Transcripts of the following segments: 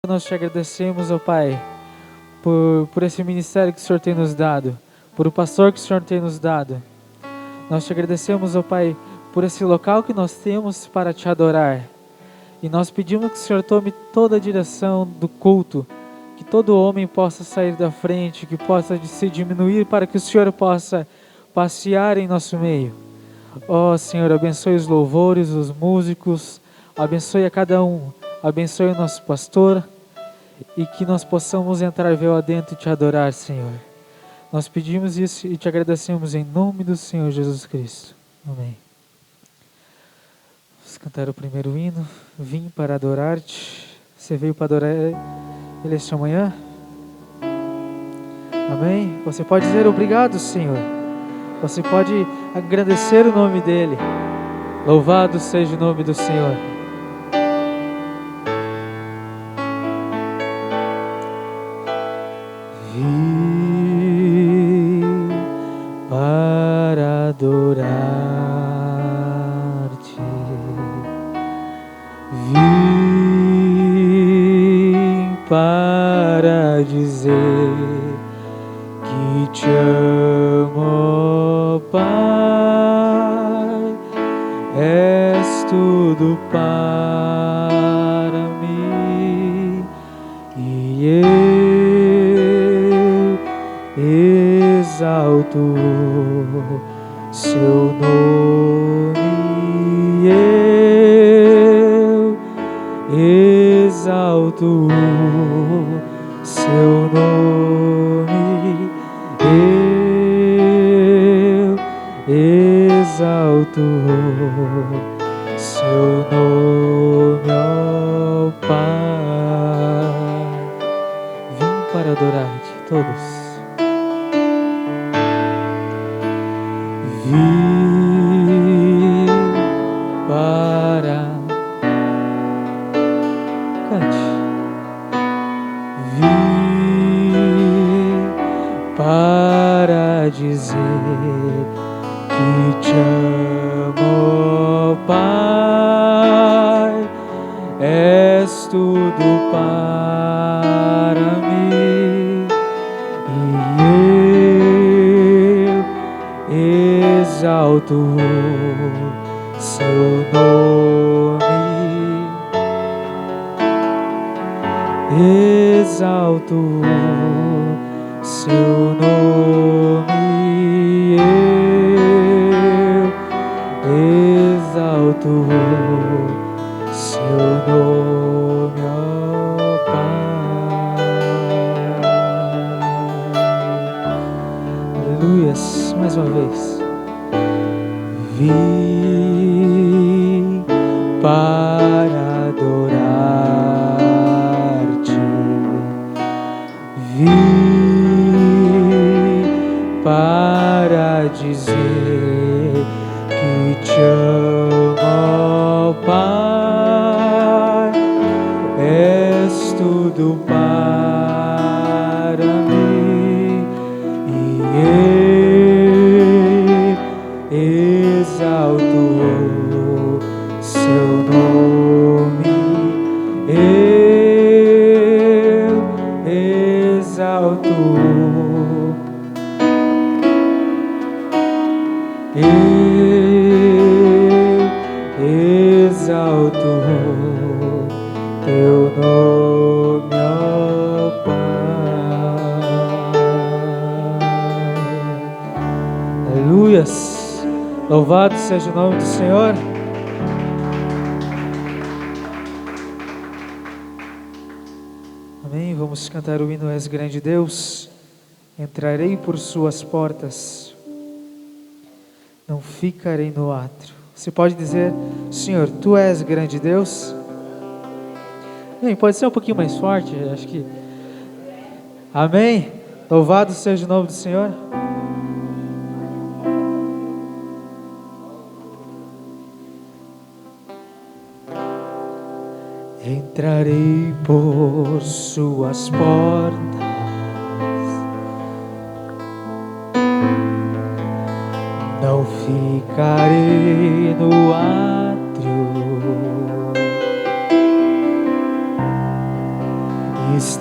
Nós te agradecemos, ó Pai, por esse ministério que o Senhor tem nos dado, por o pastor que o Senhor tem nos dado. Nós te agradecemos, ó Pai, por esse local que nós temos para te adorar. E nós pedimos que o Senhor tome toda a direção do culto, que todo homem possa sair da frente, que possa se diminuir para que o Senhor possa passear em nosso meio. Ó Senhor, abençoe os louvores, os músicos, abençoe a cada um, abençoe o nosso pastor, e que nós possamos entrar véu adentro e te adorar, Senhor. Nós pedimos isso e te agradecemos em nome do Senhor Jesus Cristo. Amém. Vamos cantar o primeiro hino. Vim para adorar-te. Você veio para adorar Ele esta manhã? Amém? Você pode dizer obrigado, Senhor. Você pode agradecer o nome dEle. Louvado seja o nome do Senhor. Vim para adorar-te, vim para dizer que te amo, Pai, és tudo para mim e exalto seu nome, eu exalto seu nome, eu exalto seu nome, ó Pai. Vim para adorar-te, todos. Vim para cante. Vim para dizer que te amo, Pai, és tudo para mim e exalto seu nome, exalto seu nome, eu exalto seu nome, ó Pai. Aleluias, mais uma vez. Vim para adorar-te, vim para dizer que te amo, Pai, és tudo para mim e exalto seu nome, eu exalto, eu exalto teu nome, ó Pai. Aleluias. Louvado seja o nome do Senhor. Amém. Vamos cantar o hino És grande Deus. Entrarei por suas portas, não ficarei no átrio. Você pode dizer: Senhor, tu és grande Deus? Bem, pode ser um pouquinho mais forte, acho que. Amém. Louvado seja o nome do Senhor. Entrarei por suas portas, não ficarei no átrio.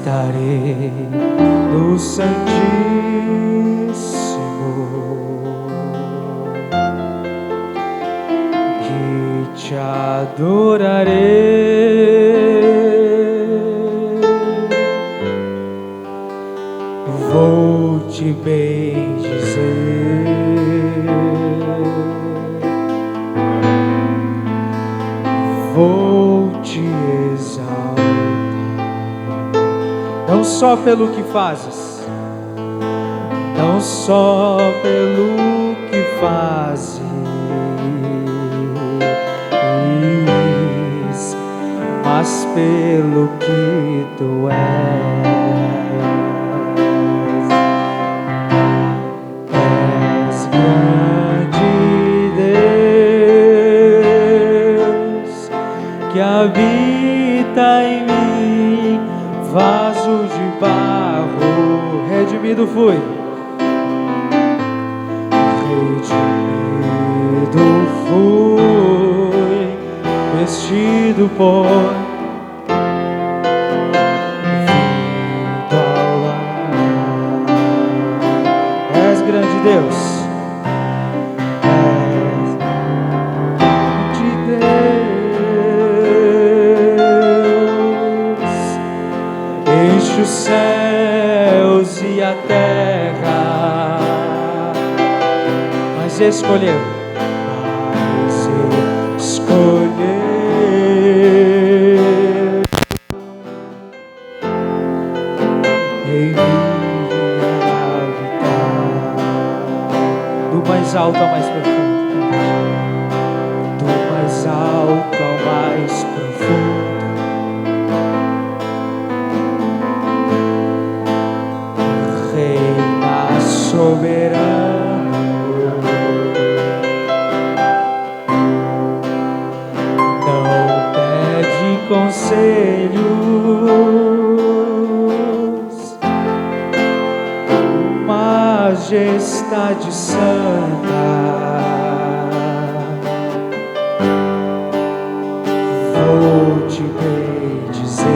estarei no Santíssimo, que te adorarei, vou te bendizer, vou te exaltar, não só pelo que fazes, não só pelo que fazes, mas pelo que tu és. És grande Deus, que habita em mim, vaso de barro, redimido fui, vestido por vida ao lar. És grande Deus, és grande Deus, enche os céus e a terra, mas escolheu em mim habitar, do mais alto ao mais profundo, do mais alto ao mais profundo, reina soberano, não pede conselhos, majestade santa, vou te bendizer,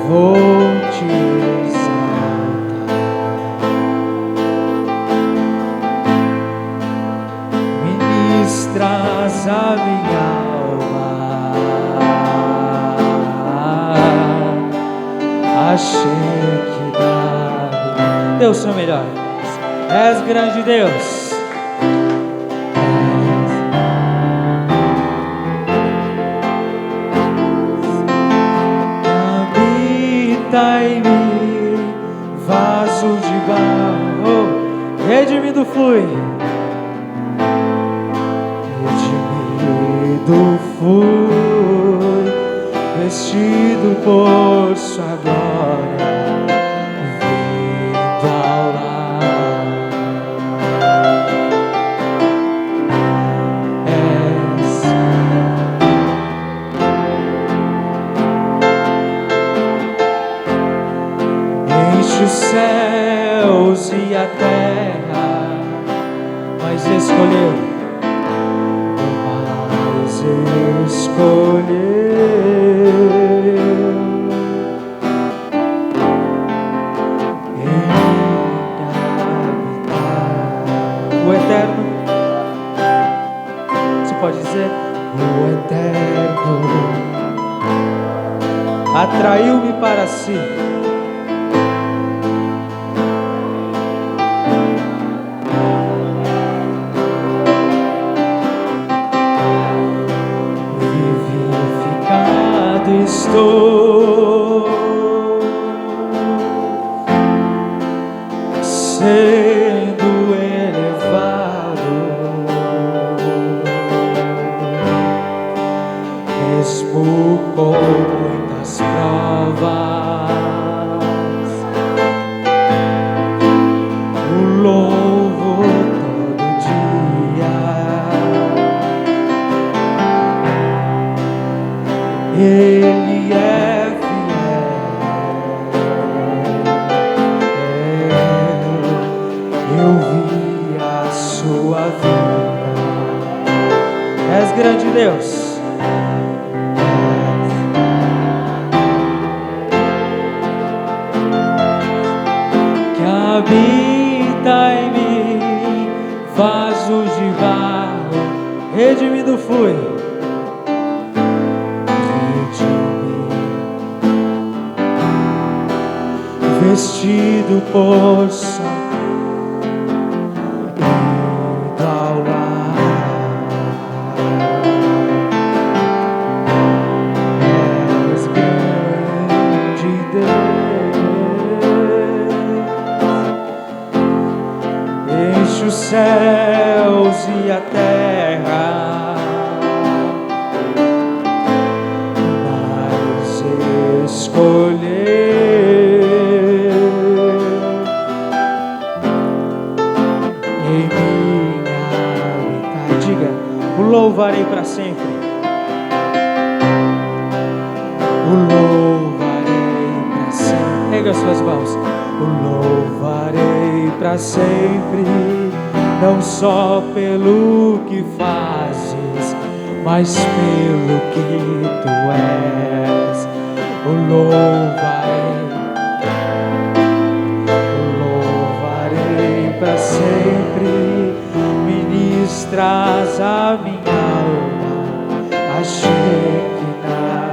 vou te exaltar, ministras a minha alma, achei que dá. Deus, seu melhor, és grande Deus, habita em mim, vaso de barro, redimido fui, vestido por sua glória, vindo ao lar. Enche os céus e a terra, mas escolheu, o eterno, você pode dizer, o eterno atraiu-me para si, estou sendo elevado, mesmo com muitas provas, o louvo todo dia. Ele é fiel, eu vi a sua vida. És grande Deus, habita em mim, vaso de barro, redimido fui. Vestido por sol igual a és grande Deus, enche os céus e a terra, mas escolher louvarei para sempre. O louvarei para sempre. Pega as suas mãos. O louvarei para sempre, não só pelo que fazes, mas pelo que tu és. O louvarei para sempre. Ministras a minha alma, a Shekinah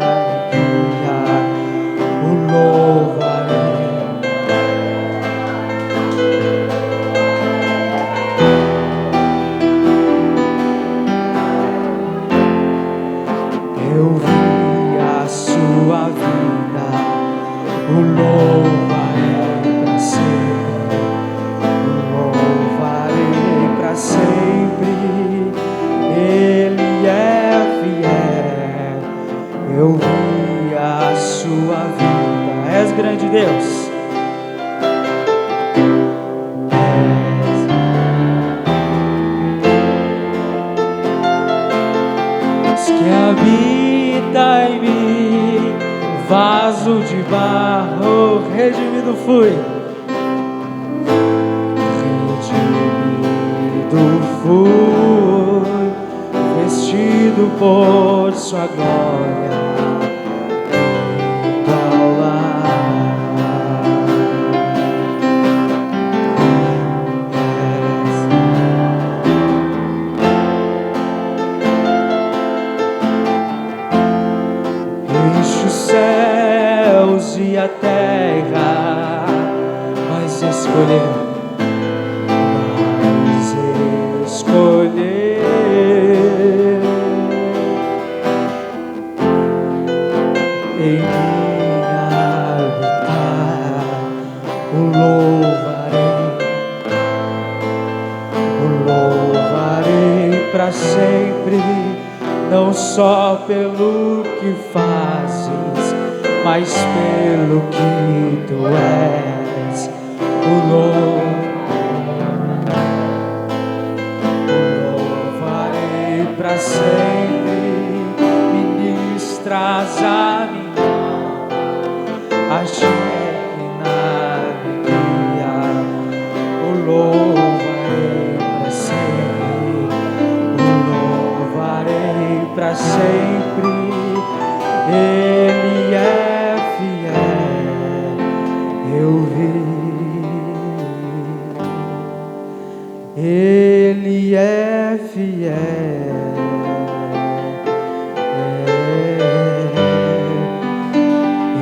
minha, o louvarei. Eu vi a sua vida, o louvarei para sempre, o louvarei para sempre. Ele é fiel, eu vi a sua vida. És grande Deus, que habita em mim, vaso de barro, redimido fui. Redimido fui, vestido por sua glória, igual a enche os céus e a terra, mas escolheu em mim habitar. O louvarei para sempre, não só pelo que fazes, mas pelo que tu és. O louvarei para sempre, ministras a minha alma, a Shekinah minha, o louvarei para sempre, o louvarei para sempre. Ele é fiel, eu vi. Ele é fiel,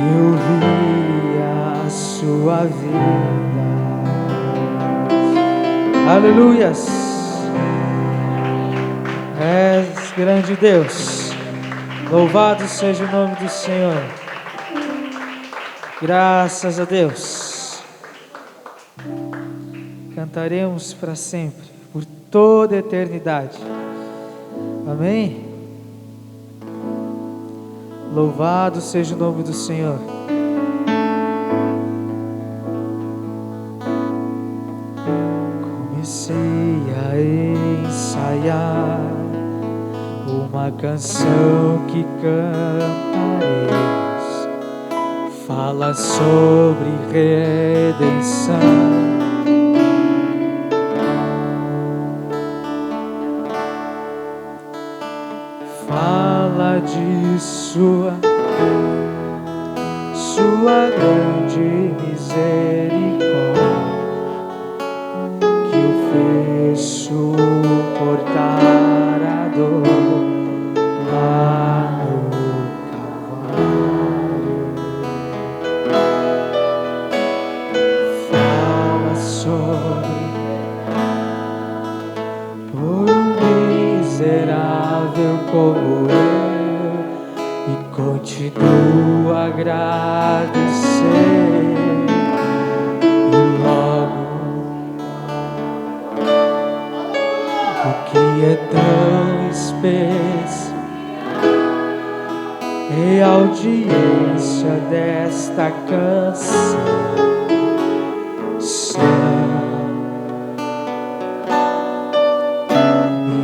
eu vi a sua vida. Aleluias. És grande Deus, louvado seja o nome do Senhor. Graças a Deus. Cantaremos para sempre, por toda a eternidade. Amém? Louvado seja o nome do Senhor. Comecei a ensaiar uma canção que cantaremos, fala sobre redenção. Fala de sua grande misericórdia, agradecer. E logo o que é tão especial é a audiência desta canção.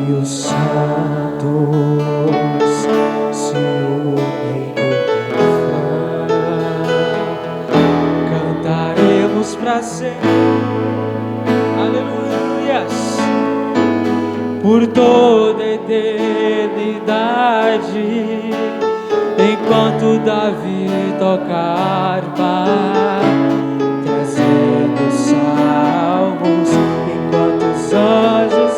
E os santos se unem no refrão. Cantaremos pra sempre, aleluias, por toda a eternidade, enquanto Davi toca a harpa, trazendo salmos, enquanto os anjos,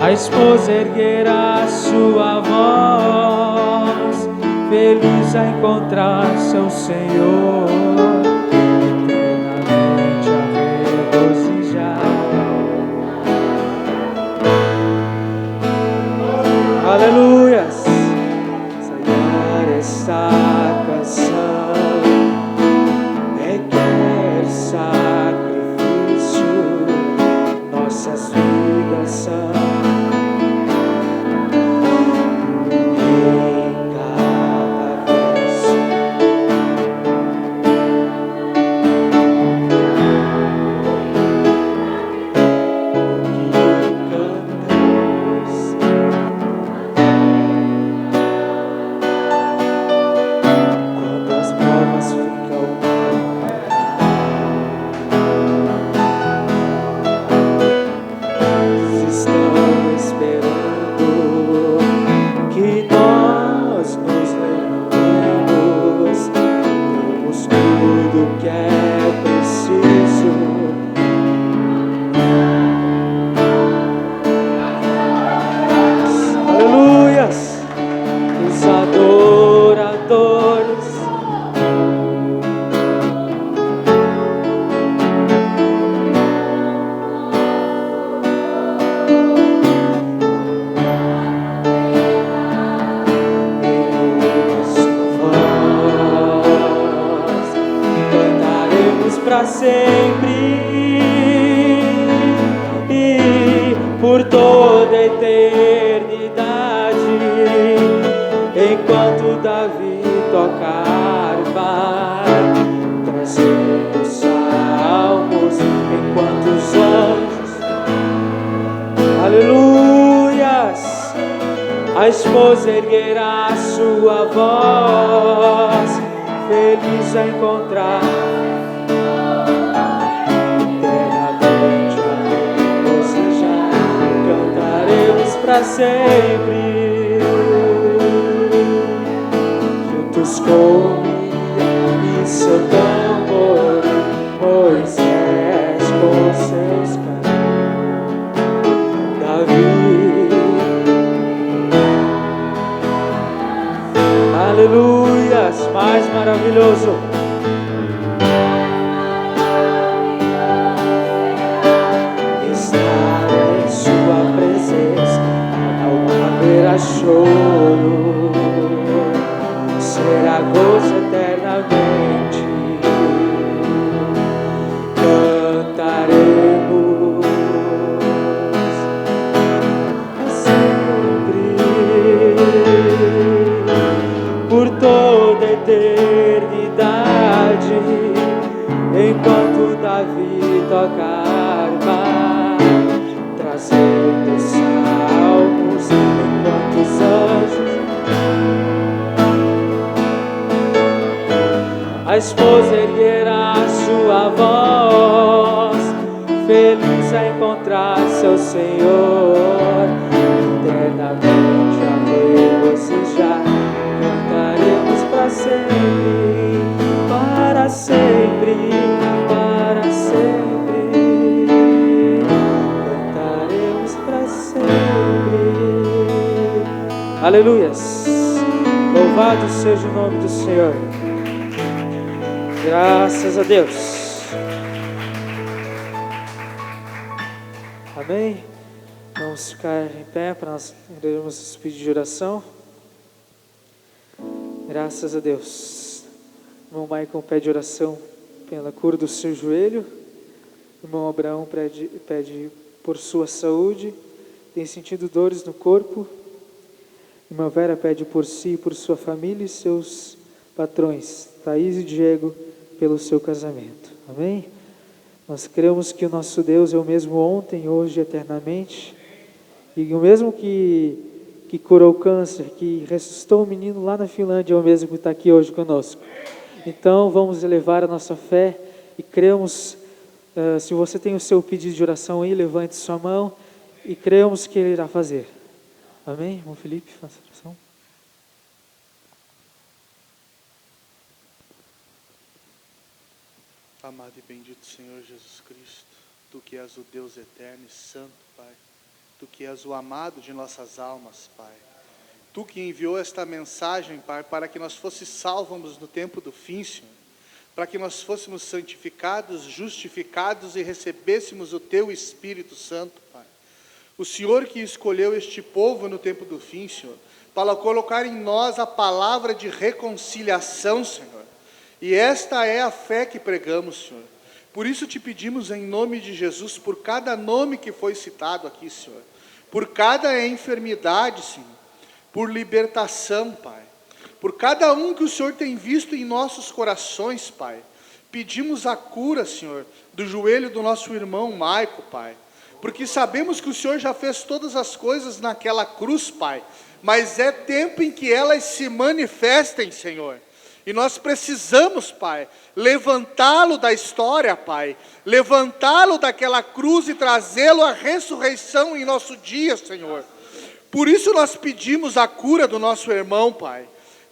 a esposa erguerá sua voz, feliz a encontrar seu Senhor, eternamente a regozijar. Aleluias! Ensaiar esta canção requer sacrifício, nossas vidas são em cada verso. Para sempre e por toda a eternidade, enquanto Davi toca a harpa, trazendo salmos, enquanto os anjos, aleluias, a esposa erguerá sua voz, feliz a encontrar para sempre, juntos com Miriam e seu tambor, Moisés com seus cantos, Davi, aleluias, mais maravilhoso. Estar em sua presença, haverá choro, será gozo eternamente. Cantaremos sempre, por toda a eternidade, enquanto Davi toca a harpa, trazendo salmos, enquanto os anjos, a esposa erguerá sua voz, feliz a encontrar seu Senhor, eternamente a regozijar. Cantaremos para sempre, para sempre, para sempre. Cantaremos para sempre. Aleluias! Louvado seja o nome do Senhor. Graças a Deus. Amém? Vamos ficar em pé para nós lermos esse pedido de oração. Graças a Deus. Irmão Michael pede oração pela cura do seu joelho. Irmão Abraão pede por sua saúde. Tem sentido dores no corpo. Irmã Vera pede por si e por sua família e seus patrões, Thaís e Diego, pelo seu casamento. Amém? Nós cremos que o nosso Deus é o mesmo ontem, hoje e eternamente. E o mesmo que curou o câncer, que ressuscitou o menino lá na Finlândia, é o mesmo que está aqui hoje conosco. Então vamos elevar a nossa fé e cremos. Se você tem o seu pedido de oração aí, levante sua mão e cremos que Ele irá fazer. Amém? Irmão Felipe, faça a oração. Amado e bendito Senhor Jesus Cristo, Tu que és o Deus eterno e santo, Pai. Tu que és o amado de nossas almas, Pai. Tu que enviou esta mensagem, Pai, para que nós fôssemos salvos no tempo do fim, Senhor. Para que nós fôssemos santificados, justificados e recebêssemos o Teu Espírito Santo, Pai. O Senhor que escolheu este povo no tempo do fim, Senhor, para colocar em nós a palavra de reconciliação, Senhor. E esta é a fé que pregamos, Senhor. Por isso te pedimos em nome de Jesus, por cada nome que foi citado aqui, Senhor. Por cada enfermidade, Senhor. Por libertação, Pai. Por cada um que o Senhor tem visto em nossos corações, Pai. Pedimos a cura, Senhor, do joelho do nosso irmão Maico, Pai. Porque sabemos que o Senhor já fez todas as coisas naquela cruz, Pai. Mas é tempo em que elas se manifestem, Senhor. E nós precisamos, Pai, levantá-lo da história, Pai. Levantá-lo daquela cruz e trazê-lo à ressurreição em nosso dia, Senhor. Por isso nós pedimos a cura do nosso irmão, Pai.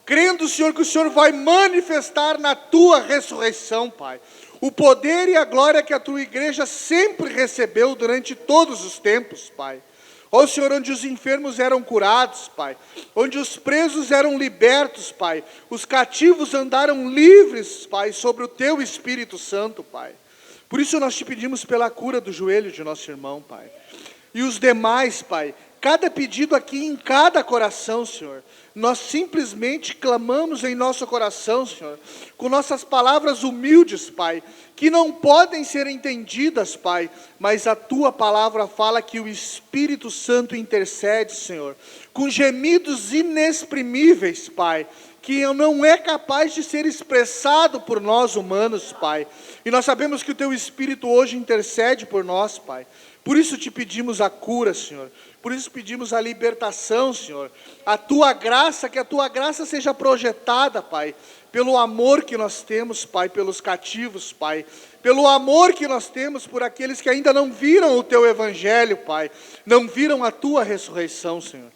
Crendo, Senhor, que o Senhor vai manifestar na Tua ressurreição, Pai. O poder e a glória que a Tua igreja sempre recebeu durante todos os tempos, Pai. Ó Senhor, onde os enfermos eram curados, Pai. Onde os presos eram libertos, Pai. Os cativos andaram livres, Pai, sobre o Teu Espírito Santo, Pai. Por isso nós te pedimos pela cura do joelho de nosso irmão, Pai. E os demais, Pai, cada pedido aqui em cada coração, Senhor. Nós simplesmente clamamos em nosso coração, Senhor, com nossas palavras humildes, Pai, que não podem ser entendidas, Pai, mas a Tua palavra fala que o Espírito Santo intercede, Senhor, com gemidos inexprimíveis, Pai, que não é capaz de ser expressado por nós humanos, Pai. E nós sabemos que o Teu Espírito hoje intercede por nós, Pai. Por isso te pedimos a cura, Senhor. Por isso pedimos a libertação, Senhor. A Tua graça, que a Tua graça seja projetada, Pai, pelo amor que nós temos, Pai, pelos cativos, Pai. Pelo amor que nós temos por aqueles que ainda não viram o Teu Evangelho, Pai. Não viram a Tua ressurreição, Senhor.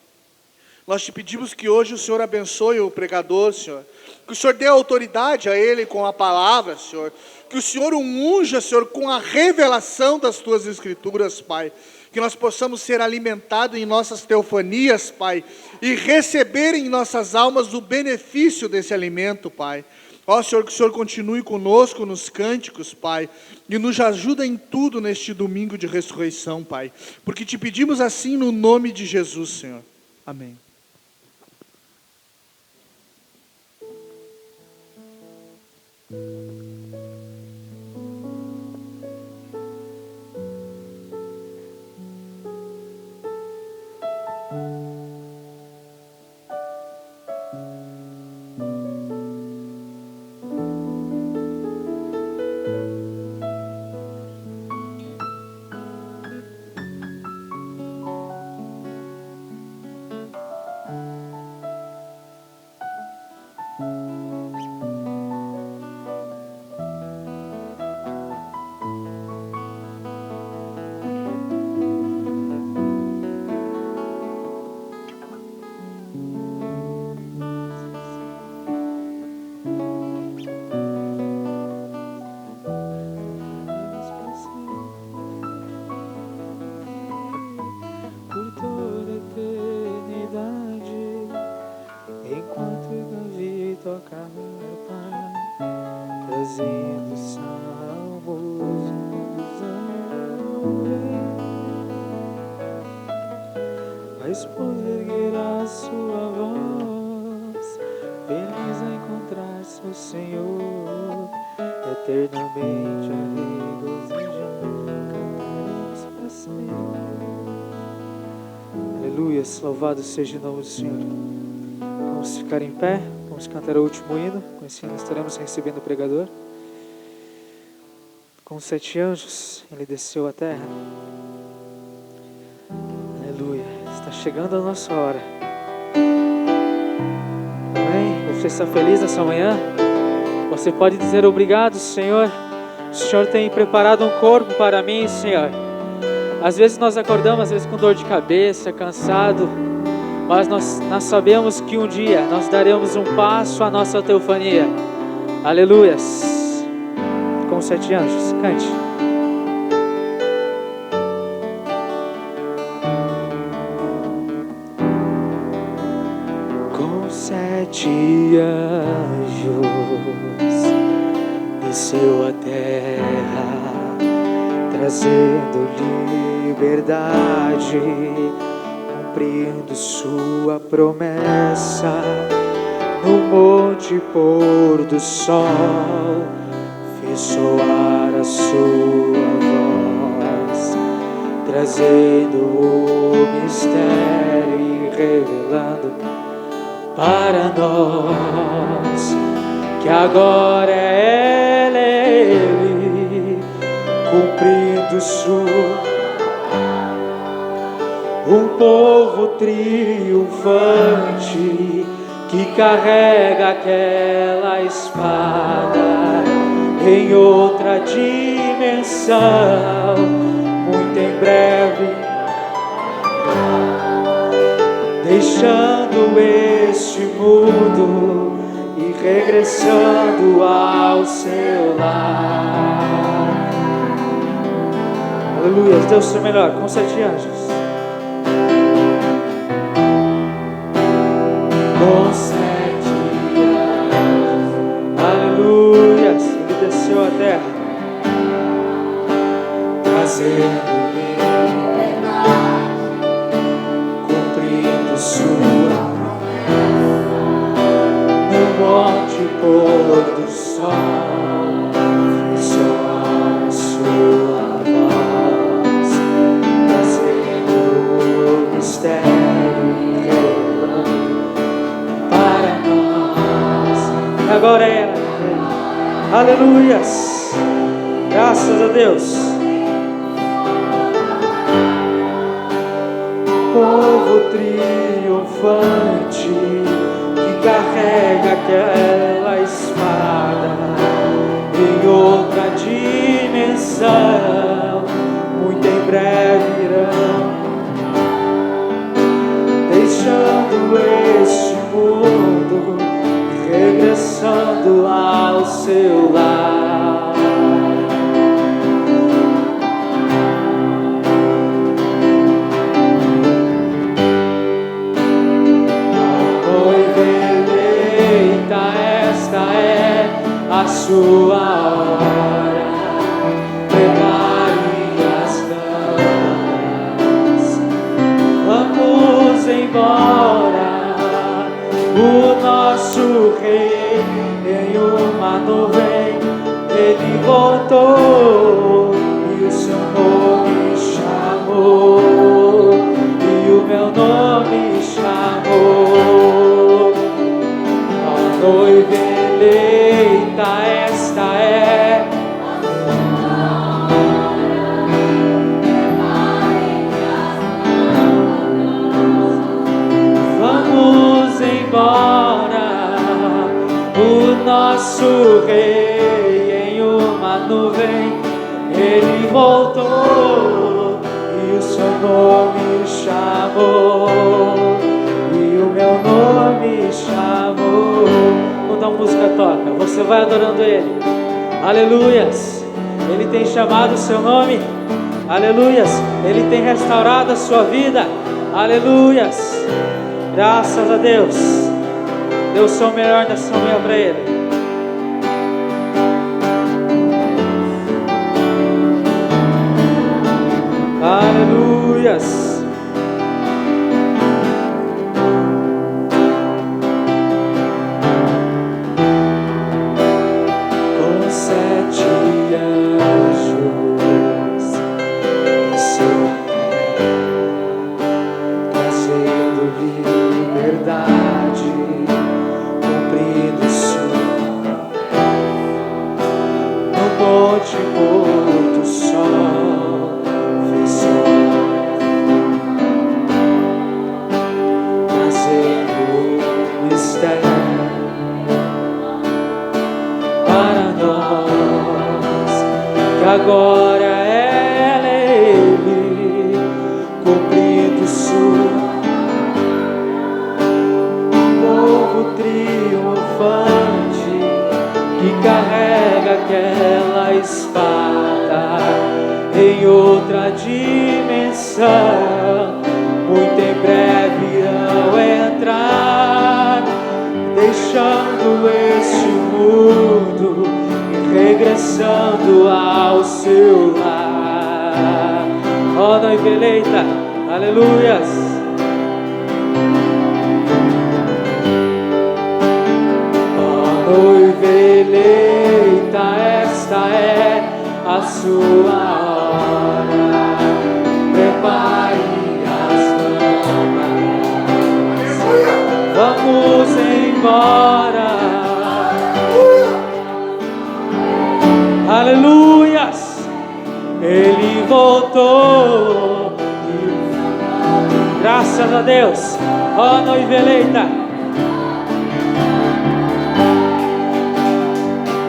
Nós te pedimos que hoje o Senhor abençoe o pregador, Senhor. Que o Senhor dê autoridade a ele com a palavra, Senhor. Que o Senhor o unja, Senhor, com a revelação das Tuas Escrituras, Pai. Que nós possamos ser alimentados em nossas teofanias, Pai. E receber em nossas almas o benefício desse alimento, Pai. Ó Senhor, que o Senhor continue conosco nos cânticos, Pai. E nos ajuda em tudo neste domingo de ressurreição, Pai. Porque te pedimos assim no nome de Jesus, Senhor. Amém. trazendo salmos mas poder erguer a sua voz feliz a encontrar-se o Senhor, eternamente a regozijar, cantaremos para sempre. Aleluia, louvado seja o nome do Senhor. Vamos ficar em pé, vamos cantar o último hino, com esse hino estaremos recebendo o pregador. Com 7 anjos, ele desceu à terra. Aleluia, está chegando a nossa hora. Amém? Você está feliz nessa manhã? Você pode dizer obrigado, Senhor. O Senhor tem preparado um corpo para mim, Senhor. Às vezes nós acordamos, às vezes com dor de cabeça, cansado, mas nós sabemos que um dia nós daremos um passo à nossa teofania. Aleluias. Com 7 anjos, cante. Com 7 anjos desceu à terra, trazendo liberdade, cumprindo sua promessa. No monte pôr do sol, fez soar a sua voz, trazendo o mistério e revelando para nós que agora é Ele, cumprindo um povo triunfante que carrega aquela espada em outra dimensão, muito em breve, deixando este mundo e regressando ao seu lar. Aleluia, Deus é melhor, com 7 anjos. Com 7 anjos, aleluia, ele desceu à terra, trazendo liberdade, cumprindo sua promessa. No monte pôr do sol, soar a sua voz, trazendo o mistério para nós. Agora é, aleluias, graças a Deus. Povo triunfante que carrega aquela espada em outra dimensão, muito em breve irão, deixando este mundo e regressando ao seu lar. A sua hora, prepare as camas, vamos embora. O nosso rei em uma nuvem, ele voltou e o seu nome chamou, e o meu nome chamou. A noiva eleita, esta é. Vamos embora. O nosso rei em uma nuvem, ele voltou e o seu nome chamou, e o meu nome chamou. Quando a música toca, você vai adorando Ele. Aleluias. Ele tem chamado o seu nome. Aleluias. Ele tem restaurado a sua vida. Aleluias. Graças a Deus. Deus é o melhor nessa manhã para Ele. Aleluias. monte pôr do sol fez soar, trazendo mistério para nós, que agora ela é Ele, cumprindo sua povo triunfante, que carrega aquela espada em outra dimensão. Muito em breve irão entrar, deixando este mundo e regressando ao seu lar. Ó noiva eleita, aleluias. Ó noiva eleita, esta é a sua hora. Prepare as lâmpadas, vamos embora. Aleluias! Ele voltou. Graças a Deus. Ó noiva eleita.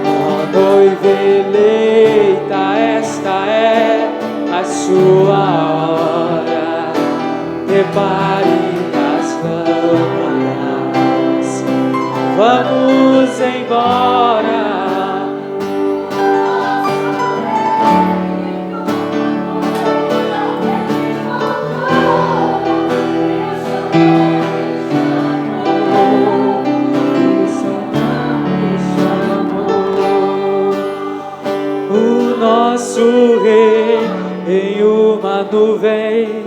Ó noiva eleita, esta é a sua hora. Prepare as lâmpadas, vamos embora. O nosso rei em uma nuvem,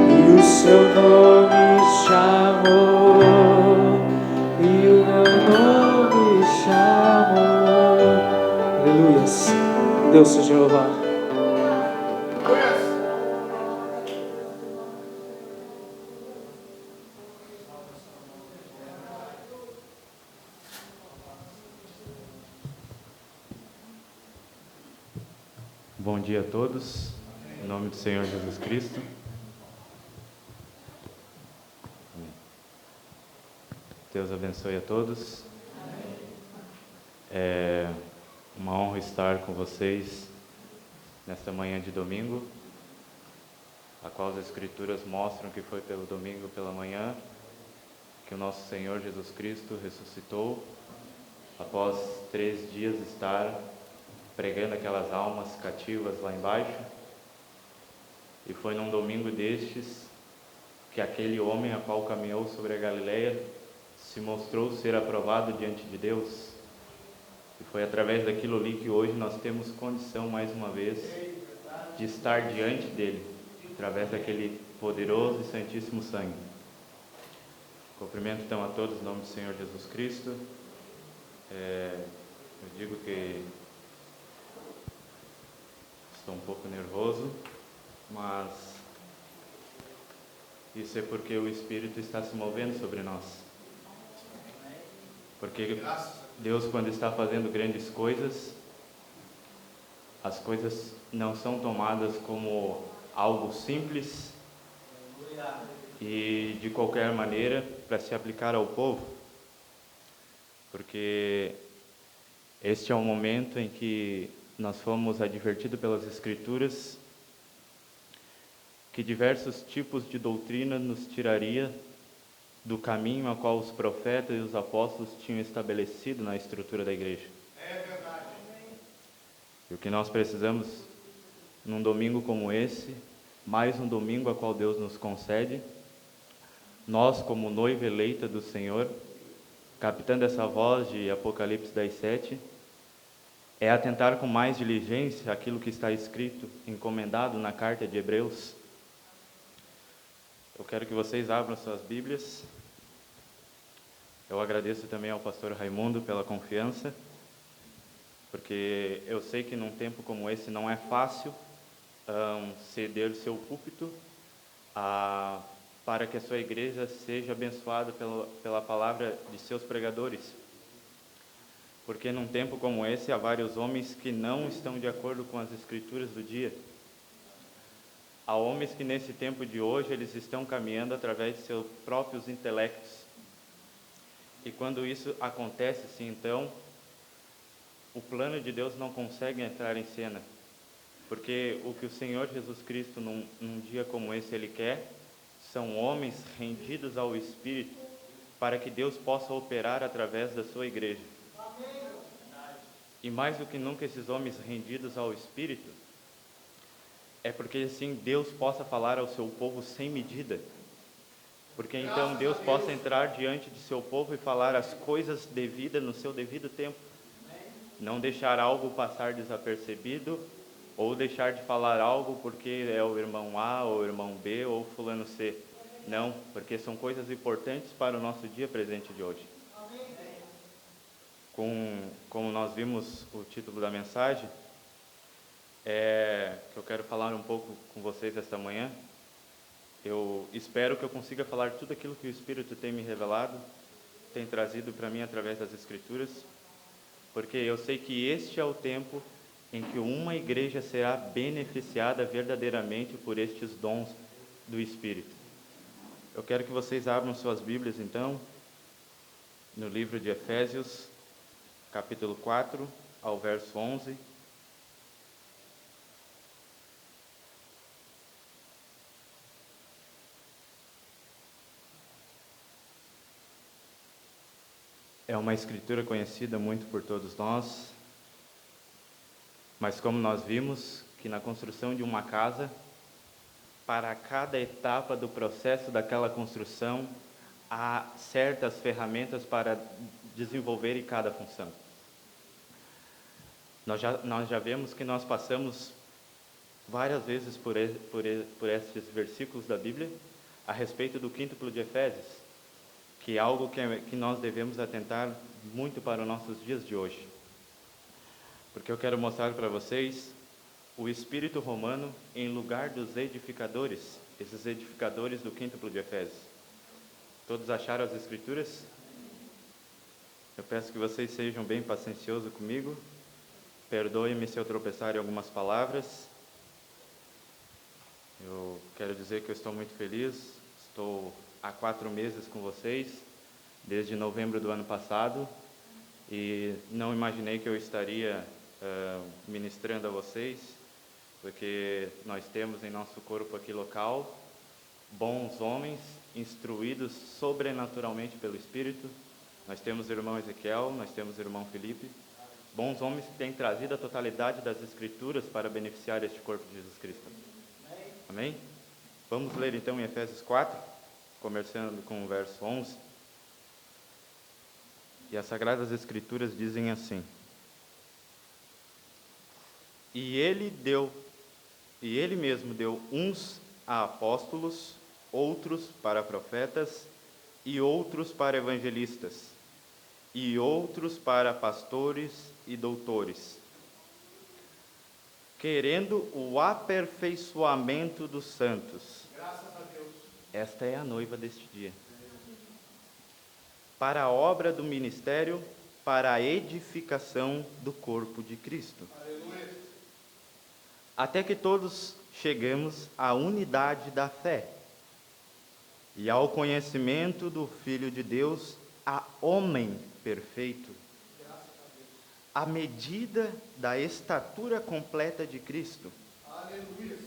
e o seu nome chamou, e o meu nome chamou. Aleluias. Deus seja louvado. Bom dia a todos, em nome do Senhor Jesus Cristo. Deus abençoe a todos. É uma honra estar com vocês nesta manhã de domingo, a qual as Escrituras mostram que foi pelo domingo pela manhã que o nosso Senhor Jesus Cristo ressuscitou, após 3 dias estar pregando aquelas almas cativas lá embaixo. E foi num domingo destes que aquele homem a qual caminhou sobre a Galileia se mostrou ser aprovado diante de Deus. E foi através daquilo ali que hoje nós temos condição, mais uma vez, de estar diante dele, através daquele poderoso e santíssimo sangue. Cumprimento então a todos em nome do Senhor Jesus Cristo. Eu digo que estou um pouco nervoso, mas isso é porque o Espírito está se movendo sobre nós. Porque Deus, quando está fazendo grandes coisas, as coisas não são tomadas como algo simples e de qualquer maneira para se aplicar ao povo, porque este é o momento em que nós fomos advertidos pelas Escrituras que diversos tipos de doutrina nos tiraria do caminho a qual os profetas e os apóstolos tinham estabelecido na estrutura da igreja. É verdade. E o que nós precisamos num domingo como esse, mais um domingo a qual Deus nos concede, nós como noiva eleita do Senhor, captando essa voz de Apocalipse 10:7, é atentar com mais diligência aquilo que está escrito, encomendado na carta de Hebreus. Eu quero que vocês abram suas Bíblias. Eu agradeço também ao pastor Raimundo pela confiança, porque eu sei que num tempo como esse não é fácil ceder seu púlpito para que a sua igreja seja abençoada pela palavra de seus pregadores. porque num tempo como esse há vários homens que não estão de acordo com as escrituras do dia. Há homens que nesse tempo de hoje eles estão caminhando através de seus próprios intelectos. E quando isso acontece assim, então, o plano de Deus não consegue entrar em cena. Porque o que o Senhor Jesus Cristo, num dia como esse, Ele quer, são homens rendidos ao Espírito, para que Deus possa operar através da sua igreja. E mais do que nunca, esses homens rendidos ao Espírito, é porque assim Deus possa falar ao seu povo sem medida. Porque então Deus possa entrar diante de seu povo e falar as coisas devidas no seu devido tempo. Não deixar algo passar desapercebido, ou deixar de falar algo porque é o irmão A, ou o irmão B, ou fulano C. Não, porque são coisas importantes para o nosso dia presente de hoje. Como nós vimos o título da mensagem, que eu quero falar um pouco com vocês esta manhã. Eu espero que eu consiga falar tudo aquilo que o Espírito tem me revelado, tem trazido para mim através das Escrituras, porque eu sei que este é o tempo em que uma igreja será beneficiada verdadeiramente por estes dons do Espírito. Eu quero que vocês abram suas Bíblias, então, no livro de Efésios, capítulo 4, ao verso 11. É uma escritura conhecida muito por todos nós, mas como nós vimos que na construção de uma casa, para cada etapa do processo daquela construção, há certas ferramentas para desenvolver em cada função. Nós já vemos que nós passamos várias vezes por esses versículos da Bíblia a respeito do quíntuplo de Efésios, que é algo que nós devemos atentar muito para os nossos dias de hoje. Porque eu quero mostrar para vocês o espírito romano em lugar dos edificadores, esses edificadores do quíntuplo de Efésios. Todos acharam as Escrituras? Eu peço que vocês sejam bem pacienciosos comigo. Perdoe-me se eu tropeçar em algumas palavras. Eu quero dizer que eu estou muito feliz. Estou há 4 meses com vocês, desde novembro do ano passado, e não imaginei que eu estaria ministrando a vocês, porque nós temos em nosso corpo aqui local bons homens instruídos sobrenaturalmente pelo Espírito. Nós temos o irmão Ezequiel, nós temos o irmão Felipe, bons homens que têm trazido a totalidade das Escrituras para beneficiar este corpo de Jesus Cristo. Amém? Vamos ler então em Efésios 4, começando com o verso 11. E as Sagradas Escrituras dizem assim: E ele mesmo deu uns a apóstolos, outros para profetas, e outros para evangelistas, e outros para pastores e doutores, querendo o aperfeiçoamento dos santos. Graças a Deus. Esta é a noiva deste dia. Para a obra do ministério, para a edificação do corpo de Cristo. Aleluia. Até que todos chegamos à unidade da fé e ao conhecimento do Filho de Deus, a homem perfeito, à medida da estatura completa de Cristo. Aleluia.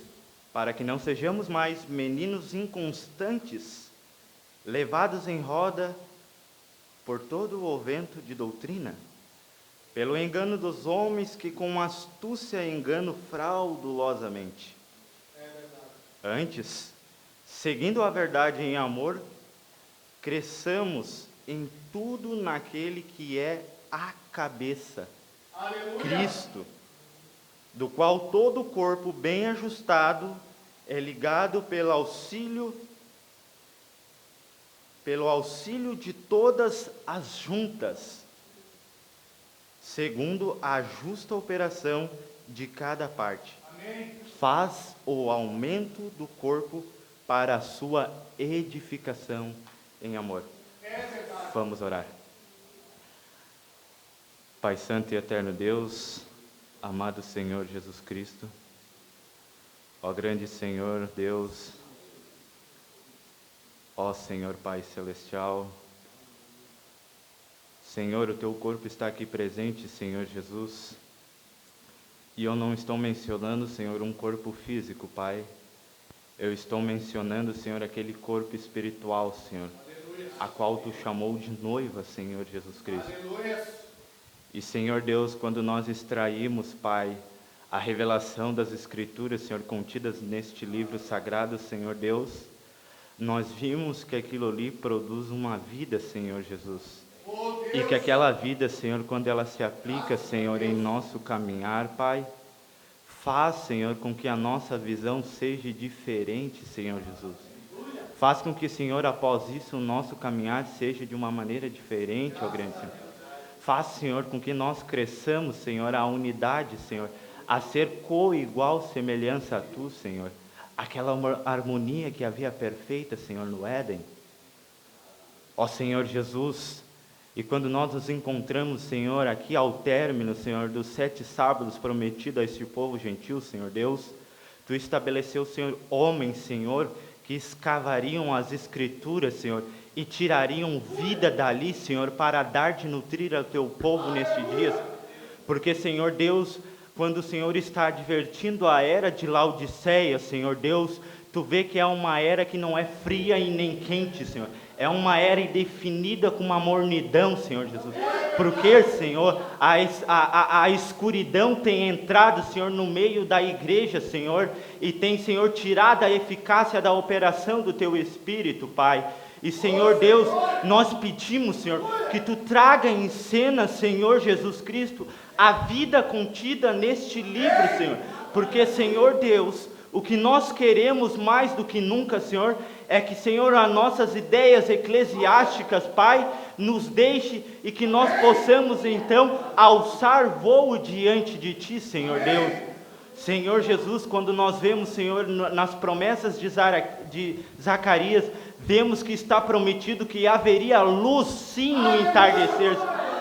Para que não sejamos mais meninos inconstantes, levados em roda por todo o vento de doutrina, pelo engano dos homens que com astúcia enganam fraudulosamente. Antes, seguindo a verdade em amor, cresçamos em tudo naquele que é a cabeça, Aleluia. Cristo, do qual todo o corpo bem ajustado é ligado pelo auxílio de todas as juntas, segundo a justa operação de cada parte. Amém. Faz o aumento do corpo para a sua edificação em amor. É verdade. Vamos orar. Pai Santo e Eterno Deus, amado Senhor Jesus Cristo, ó grande Senhor Deus, ó Senhor Pai Celestial, Senhor, o Teu corpo está aqui presente, Senhor Jesus, e eu não estou mencionando, Senhor, um corpo físico, Pai, eu estou mencionando, Senhor, aquele corpo espiritual, Senhor, a qual Tu chamou de noiva, Senhor Jesus Cristo. E, Senhor Deus, quando nós extraímos, Pai, a revelação das Escrituras, Senhor, contidas neste livro sagrado, Senhor Deus, nós vimos que aquilo ali produz uma vida, Senhor Jesus. E que aquela vida, Senhor, quando ela se aplica, Senhor, em nosso caminhar, Pai, faz, Senhor, com que a nossa visão seja diferente, Senhor Jesus. Faz com que, Senhor, após isso, o nosso caminhar seja de uma maneira diferente, ó grande Senhor. Faz, Senhor, com que nós cresçamos, Senhor, a unidade, Senhor, a ser co-igual semelhança a Tu, Senhor. Aquela harmonia que havia perfeita, Senhor, no Éden. Ó Senhor Jesus, e quando nós nos encontramos, Senhor, aqui ao término, Senhor, dos 7 sábados prometidos a este povo gentil, Senhor Deus, Tu estabeleceu, Senhor, homens, Senhor, que escavariam as Escrituras, Senhor, e tirariam vida dali, Senhor, para dar de nutrir ao Teu povo neste dia. Porque, Senhor Deus, quando o Senhor está advertindo a era de Laodiceia, Senhor Deus, Tu vê que é uma era que não é fria e nem quente, Senhor. É uma era indefinida com uma mornidão, Senhor Jesus. Porque, Senhor, a escuridão tem entrado, Senhor, no meio da igreja, Senhor, e tem, Senhor, tirado a eficácia da operação do Teu Espírito, Pai. E, Senhor Deus, nós pedimos, Senhor, que Tu traga em cena, Senhor Jesus Cristo, a vida contida neste livro, Senhor. Porque, Senhor Deus, o que nós queremos mais do que nunca, Senhor, é que, Senhor, as nossas ideias eclesiásticas, Pai, nos deixe e que nós possamos, então, alçar voo diante de Ti, Senhor Deus. Senhor Jesus, quando nós vemos, Senhor, nas promessas de Zacarias, vemos que está prometido que haveria luz, sim, no entardecer.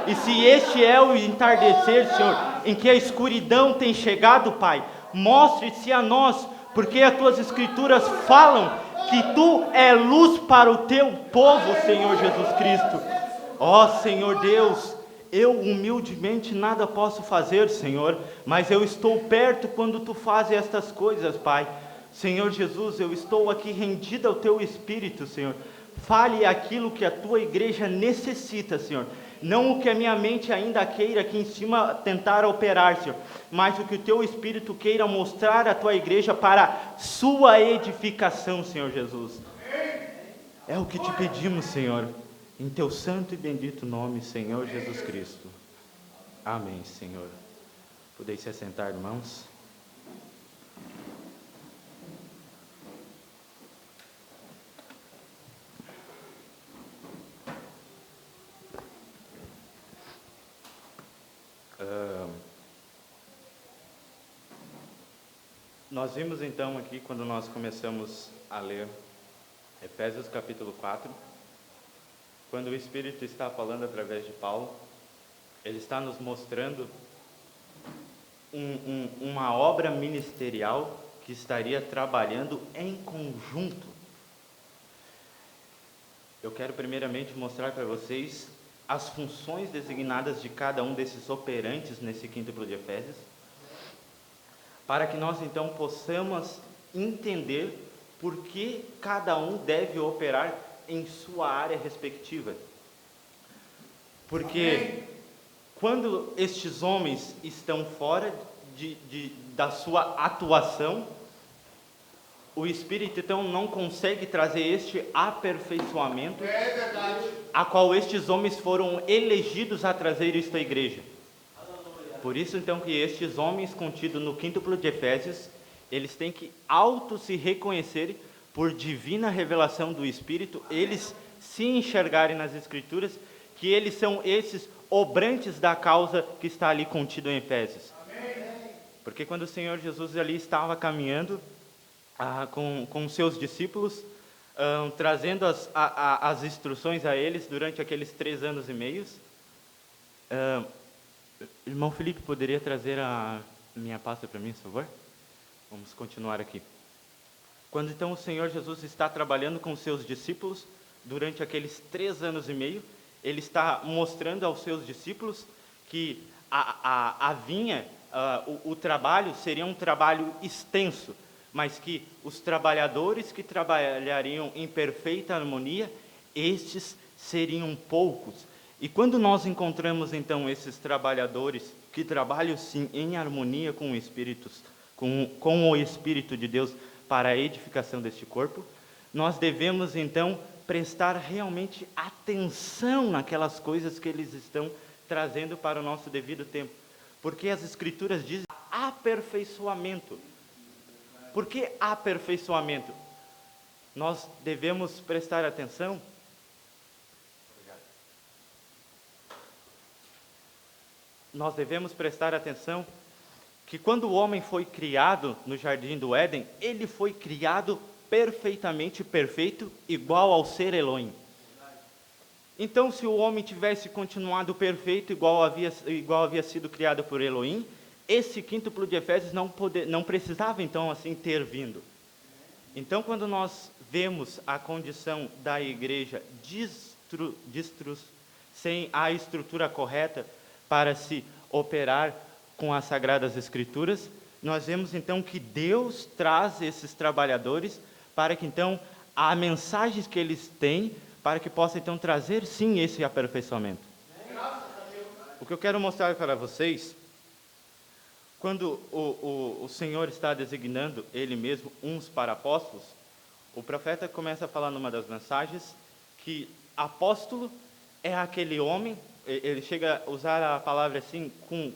E se este é o entardecer, Senhor, em que a escuridão tem chegado, Pai, mostre-se a nós, porque as Tuas Escrituras falam que Tu é luz para o Teu povo, Senhor Jesus Cristo. Ó Senhor Deus, eu humildemente nada posso fazer, Senhor, mas eu estou perto quando Tu fazes estas coisas, Pai. Senhor Jesus, eu estou aqui rendido ao Teu Espírito, Senhor. Fale aquilo que a Tua igreja necessita, Senhor. Não o que a minha mente ainda queira aqui em cima tentar operar, Senhor, mas o que o Teu Espírito queira mostrar à Tua igreja para sua edificação, Senhor Jesus. É o que Te pedimos, Senhor, em Teu santo e bendito nome, Senhor Jesus Cristo. Amém, Senhor. Podeis se assentar, irmãos. Nós vimos então aqui, quando nós começamos a ler Efésios capítulo 4, quando o Espírito está falando através de Paulo, ele está nos mostrando uma obra ministerial que estaria trabalhando em conjunto. Eu quero primeiramente mostrar para vocês as funções designadas de cada um desses operantes nesse quíntuplo de Efésios, para que nós então possamos entender por que cada um deve operar em sua área respectiva. Porque quando estes homens estão fora da sua atuação, o Espírito então não consegue trazer este aperfeiçoamento a qual estes homens foram elegidos a trazer isto à igreja. Por isso então que estes homens contidos no quíntuplo de Efésios, eles têm que se reconhecerem por divina revelação do Espírito, eles se enxergarem nas Escrituras, que eles são esses obrantes da causa que está ali contido em Efésios. Porque quando o Senhor Jesus ali estava caminhando com seus discípulos, trazendo as instruções a eles durante aqueles 3 anos e meio, Irmão Felipe, poderia trazer a minha pasta para mim, por favor? Vamos continuar aqui. Quando então o Senhor Jesus está trabalhando com os seus discípulos, durante aqueles 3 anos e meio, ele está mostrando aos seus discípulos que a vinha, o trabalho seria um trabalho extenso, mas que os trabalhadores que trabalhariam em perfeita harmonia, estes seriam poucos. E quando nós encontramos então esses trabalhadores que trabalham sim em harmonia com o Espírito, com o Espírito de Deus para a edificação deste corpo, nós devemos então prestar realmente atenção naquelas coisas que eles estão trazendo para o nosso devido tempo. Porque as Escrituras dizem aperfeiçoamento. Por que aperfeiçoamento? Nós devemos prestar atenção. Nós devemos prestar atenção que quando o homem foi criado no Jardim do Éden, ele foi criado perfeitamente perfeito, igual ao ser Elohim. Então, se o homem tivesse continuado perfeito, igual havia sido criado por Elohim, esse quíntuplo de Efésios não precisava, então, assim, ter vindo. Então, quando nós vemos a condição da igreja sem a estrutura correta para se operar com as Sagradas Escrituras, nós vemos, então, que Deus traz esses trabalhadores para que, então, a mensagem que eles têm, para que possa, então, trazer, sim, esse aperfeiçoamento. O que eu quero mostrar para vocês, quando o Senhor está designando Ele mesmo uns para apóstolos, o profeta começa a falar numa das mensagens que apóstolo é aquele homem, ele chega a usar a palavra assim, com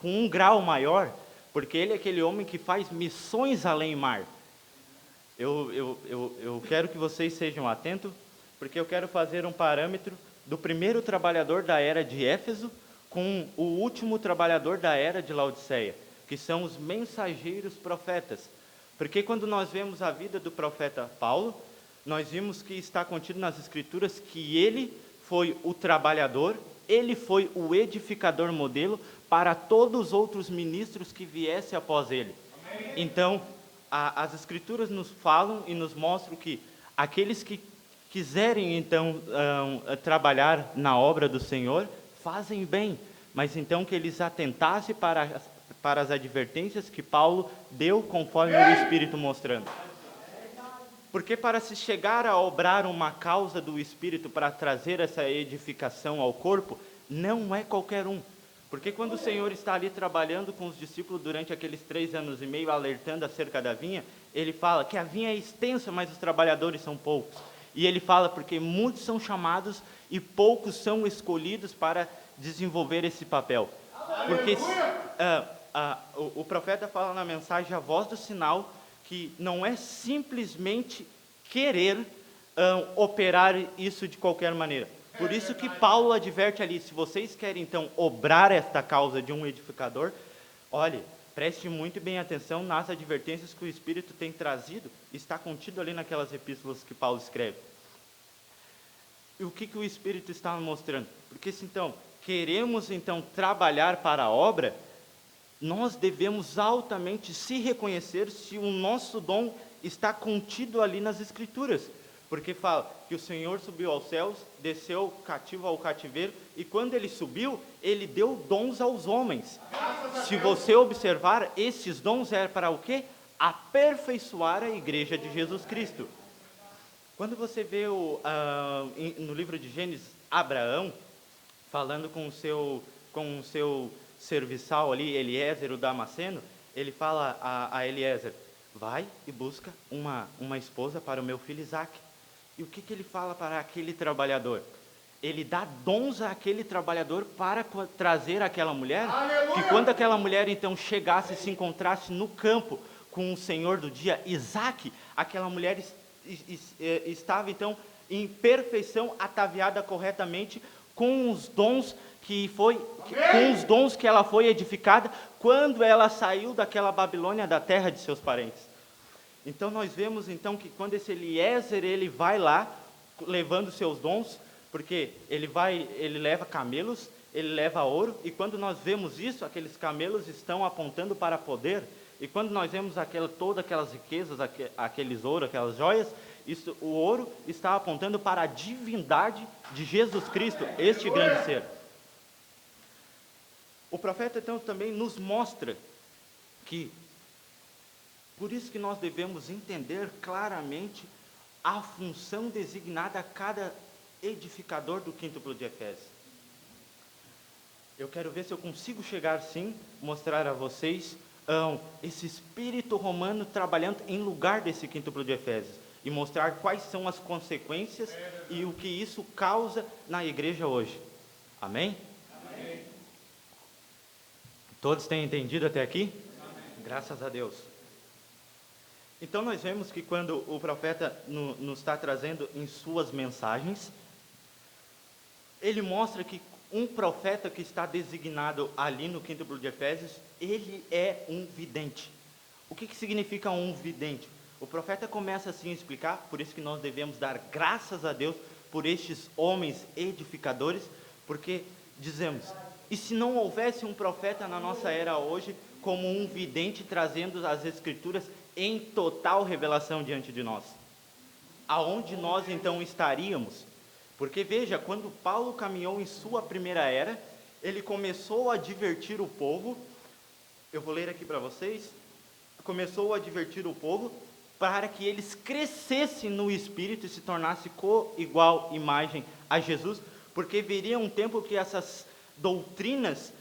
um grau maior, porque ele é aquele homem que faz missões além mar. Eu quero que vocês sejam atentos, porque eu quero fazer um parâmetro do primeiro trabalhador da era de Éfeso com o último trabalhador da era de Laodiceia, que são os mensageiros profetas. Porque quando nós vemos a vida do profeta Paulo, nós vimos que está contido nas Escrituras que ele foi o trabalhador, ele foi o edificador modelo para todos os outros ministros que viessem após ele. Amém. Então, as Escrituras nos falam e nos mostram que aqueles que quiserem, então, trabalhar na obra do Senhor, fazem bem, mas então que eles atentassem para as advertências que Paulo deu conforme o Espírito mostrando. Porque para se chegar a obrar uma causa do Espírito para trazer essa edificação ao corpo, não é qualquer um. Porque quando o Senhor está ali trabalhando com os discípulos durante aqueles 3 anos e meio, alertando acerca da vinha, ele fala que a vinha é extensa, mas os trabalhadores são poucos. E ele fala porque muitos são chamados e poucos são escolhidos para desenvolver esse papel. Porque o profeta fala na mensagem a voz do sinal que não é simplesmente querer operar isso de qualquer maneira. Por isso que Paulo adverte ali, se vocês querem então obrar esta causa de um edificador, olhe, preste muito bem atenção nas advertências que o Espírito tem trazido, está contido ali naquelas epístolas que Paulo escreve. E o que o Espírito está mostrando? Porque se então queremos então trabalhar para a obra, nós devemos altamente se reconhecer se o nosso dom está contido ali nas Escrituras. Porque fala que o Senhor subiu aos céus, desceu cativo ao cativeiro, e quando ele subiu, ele deu dons aos homens. Se você observar, esses dons eram para o quê? Aperfeiçoar a igreja de Jesus Cristo. Quando você vê no livro de Gênesis, Abraão, falando com o seu serviçal ali, Eliezer, o Damasceno, ele fala a Eliezer, vai e busca uma esposa para o meu filho Isaque. E o que ele fala para aquele trabalhador? Ele dá dons àquele trabalhador para trazer aquela mulher, que quando aquela mulher então chegasse e se encontrasse no campo com o Senhor do dia, Isaque, aquela mulher estava então em perfeição, ataviada corretamente, com os dons com os dons que ela foi edificada quando ela saiu daquela Babilônia, da terra de seus parentes. Então nós vemos então que quando esse Eliezer ele vai lá levando seus dons, porque ele leva camelos, ele leva ouro, e quando nós vemos isso, aqueles camelos estão apontando para poder, e quando nós vemos todas aquelas riquezas, aqueles ouro, aquelas joias, o ouro está apontando para a divindade de Jesus Cristo, este grande ser. O profeta então também nos mostra que, por isso que nós devemos entender claramente a função designada a cada edificador do quíntuplo de Efésios. Eu quero ver se eu consigo chegar sim, mostrar a vocês esse espírito romano trabalhando em lugar desse quíntuplo de Efésios, e mostrar quais são as consequências e o que isso causa na igreja hoje. Amém? Amém. Todos têm entendido até aqui? Amém. Graças a Deus. Então nós vemos que quando o profeta nos está trazendo em suas mensagens, ele mostra que um profeta que está designado ali no quíntuplo de Efésios, ele é um vidente. O que significa um vidente? O profeta começa assim a explicar, por isso que nós devemos dar graças a Deus por estes homens edificadores, porque dizemos, e se não houvesse um profeta na nossa era hoje, como um vidente trazendo as escrituras em total revelação diante de nós? Aonde nós então estaríamos? Porque veja, quando Paulo caminhou em sua primeira era, ele começou a advertir o povo, eu vou ler aqui para vocês, começou a advertir o povo para que eles crescessem no Espírito e se tornassem igual imagem a Jesus, porque viria um tempo que essas doutrinas,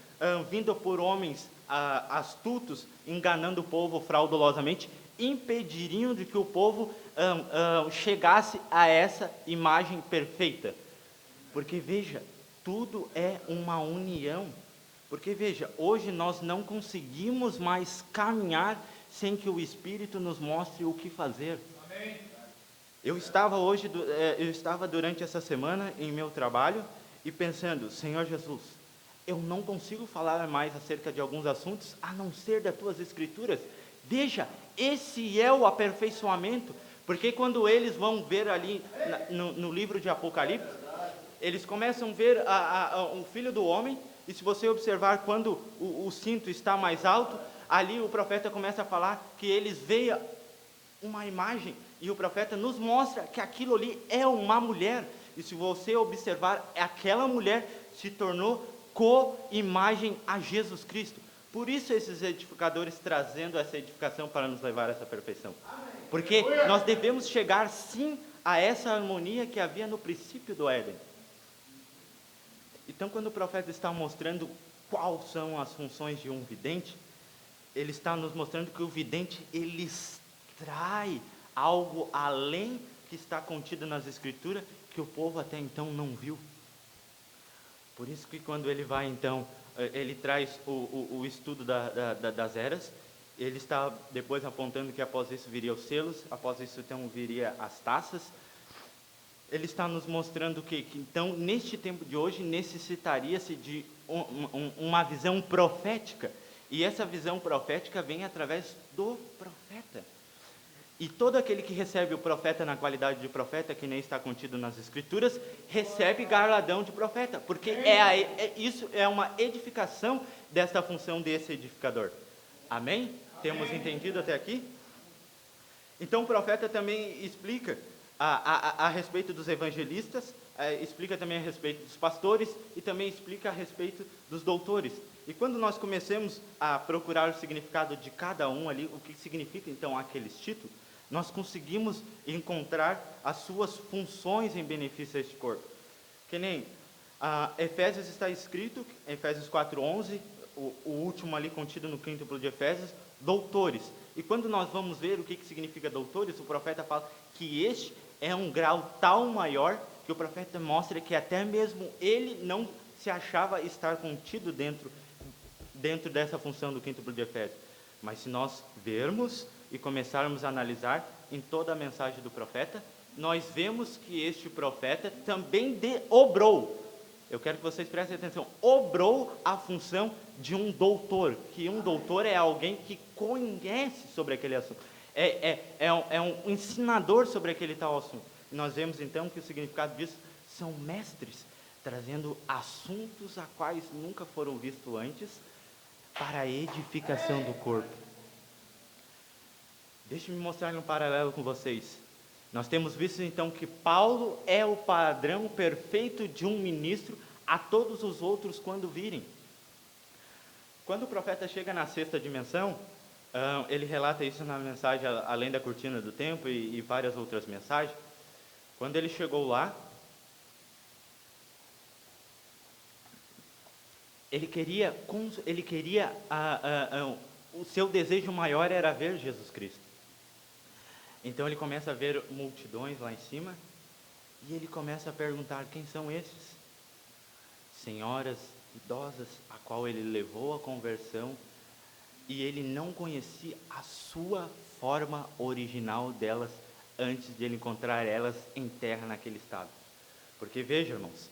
vindas por homens astutos, enganando o povo fraudulosamente, impediriam de que o povo chegasse a essa imagem perfeita. Porque veja, tudo é uma união. Porque veja, hoje nós não conseguimos mais caminhar sem que o Espírito nos mostre o que fazer. Amém. Eu estava durante essa semana em meu trabalho e pensando, Senhor Jesus, eu não consigo falar mais acerca de alguns assuntos a não ser das tuas escrituras. Veja, esse é o aperfeiçoamento, porque quando eles vão ver ali no livro de Apocalipse, eles começam a ver o Filho do Homem, e se você observar quando o cinto está mais alto, ali o profeta começa a falar que eles veem uma imagem, e o profeta nos mostra que aquilo ali é uma mulher, e se você observar, aquela mulher se tornou co-imagem a Jesus Cristo. Por isso esses edificadores trazendo essa edificação para nos levar a essa perfeição. Porque nós devemos chegar sim a essa harmonia que havia no princípio do Éden. Então quando o profeta está mostrando quais são as funções de um vidente, ele está nos mostrando que o vidente, ele extrai algo além que está contido nas escrituras, que o povo até então não viu. Por isso que quando ele vai então, ele traz o estudo das eras, ele está depois apontando que após isso viria os selos, após isso então viria as taças. Ele está nos mostrando que então neste tempo de hoje necessitaria-se de uma visão profética, e essa visão profética vem através do profeta. E todo aquele que recebe o profeta na qualidade de profeta, que nem está contido nas escrituras, recebe galardão de profeta, porque isso é uma edificação desta função desse edificador. Amém? Temos entendido até aqui? Então o profeta também explica a respeito dos evangelistas, explica também a respeito dos pastores e também explica a respeito dos doutores. E quando nós começamos a procurar o significado de cada um ali, o que significa então aqueles títulos, nós conseguimos encontrar as suas funções em benefício a este corpo. Que nem Efésios está escrito, Efésios 4:11, o último ali contido no quíntuplo de Efésios, doutores. E quando nós vamos ver o que significa doutores, o profeta fala que este é um grau tal maior que o profeta mostra que até mesmo ele não se achava estar contido dentro dessa função do quíntuplo de Efésios. Mas se nós vermos e começarmos a analisar em toda a mensagem do profeta, nós vemos que este profeta também obrou. Eu quero que vocês prestem atenção. Obrou a função de um doutor, que um doutor é alguém que conhece sobre aquele assunto. É um ensinador sobre aquele tal assunto. E nós vemos então que o significado disso são mestres, trazendo assuntos a quais nunca foram vistos antes para a edificação do corpo. Deixe-me mostrar um paralelo com vocês. Nós temos visto então que Paulo é o padrão perfeito de um ministro a todos os outros quando virem. Quando o profeta chega na sexta dimensão, ele relata isso na mensagem Além da Cortina do Tempo e várias outras mensagens. Quando ele chegou lá, ele queria o seu desejo maior era ver Jesus Cristo. Então ele começa a ver multidões lá em cima e ele começa a perguntar: quem são esses? Senhoras idosas, a qual ele levou à conversão, e ele não conhecia a sua forma original delas antes de ele encontrar elas em terra naquele estado. Porque vejam, irmãos,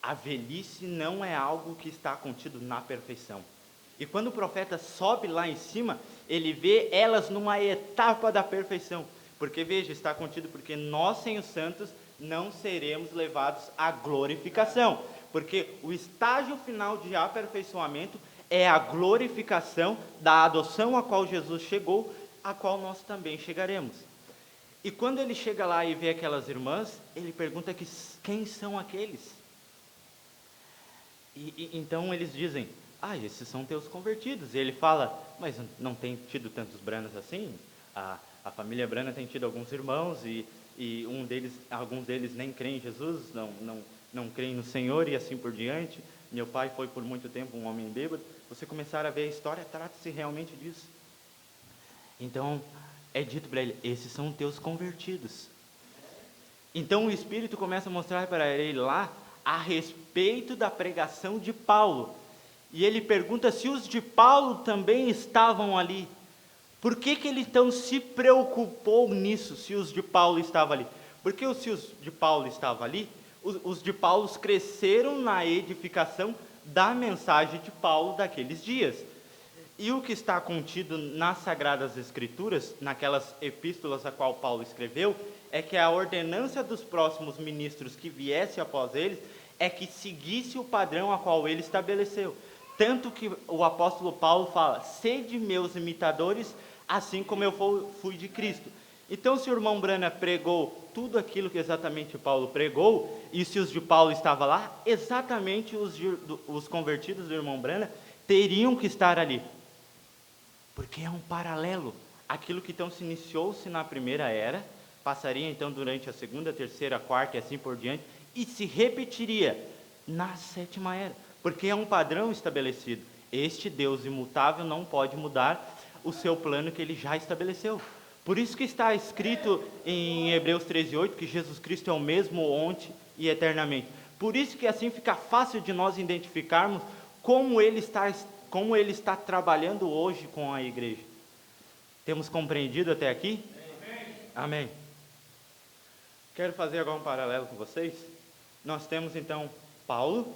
a velhice não é algo que está contido na perfeição. E quando o profeta sobe lá em cima, ele vê elas numa etapa da perfeição. Porque veja, está contido porque nós sem os santos não seremos levados à glorificação. Porque o estágio final de aperfeiçoamento é a glorificação da adoção a qual Jesus chegou, a qual nós também chegaremos. E quando ele chega lá e vê aquelas irmãs, ele pergunta quem são aqueles? Então eles dizem: esses são teus convertidos. E ele fala: mas não tem tido tantos Branas assim? A família Brana tem tido alguns irmãos e alguns deles nem creem em Jesus, não creem no Senhor e assim por diante. Meu pai foi por muito tempo um homem bêbado. Você começar a ver a história, trata-se realmente disso. Então é dito para ele: esses são teus convertidos. Então o Espírito começa a mostrar para ele lá a respeito da pregação de Paulo. E ele pergunta se os de Paulo também estavam ali. Por que ele então se preocupou nisso, se os de Paulo estavam ali? Porque se os de Paulo estavam ali, os de Paulo cresceram na edificação da mensagem de Paulo daqueles dias. E o que está contido nas Sagradas Escrituras, naquelas epístolas a qual Paulo escreveu, é que a ordenança dos próximos ministros que viesse após eles é que seguisse o padrão a qual ele estabeleceu. Tanto que o apóstolo Paulo fala: sede meus imitadores, assim como eu fui de Cristo. Então, se o irmão Brana pregou tudo aquilo que exatamente Paulo pregou, e se os de Paulo estavam lá, exatamente os convertidos do irmão Brana teriam que estar ali. Porque é um paralelo. Aquilo que então se iniciou-se na primeira era, passaria então durante a segunda, terceira, quarta e assim por diante, e se repetiria na sétima era. Porque é um padrão estabelecido. Este Deus imutável não pode mudar o seu plano que ele já estabeleceu. Por isso que está escrito em Hebreus 13:8 que Jesus Cristo é o mesmo ontem e eternamente. Por isso que assim fica fácil de nós identificarmos como ele está trabalhando hoje com a igreja. Temos compreendido até aqui? Amém. Quero fazer agora um paralelo com vocês. Nós temos então Paulo,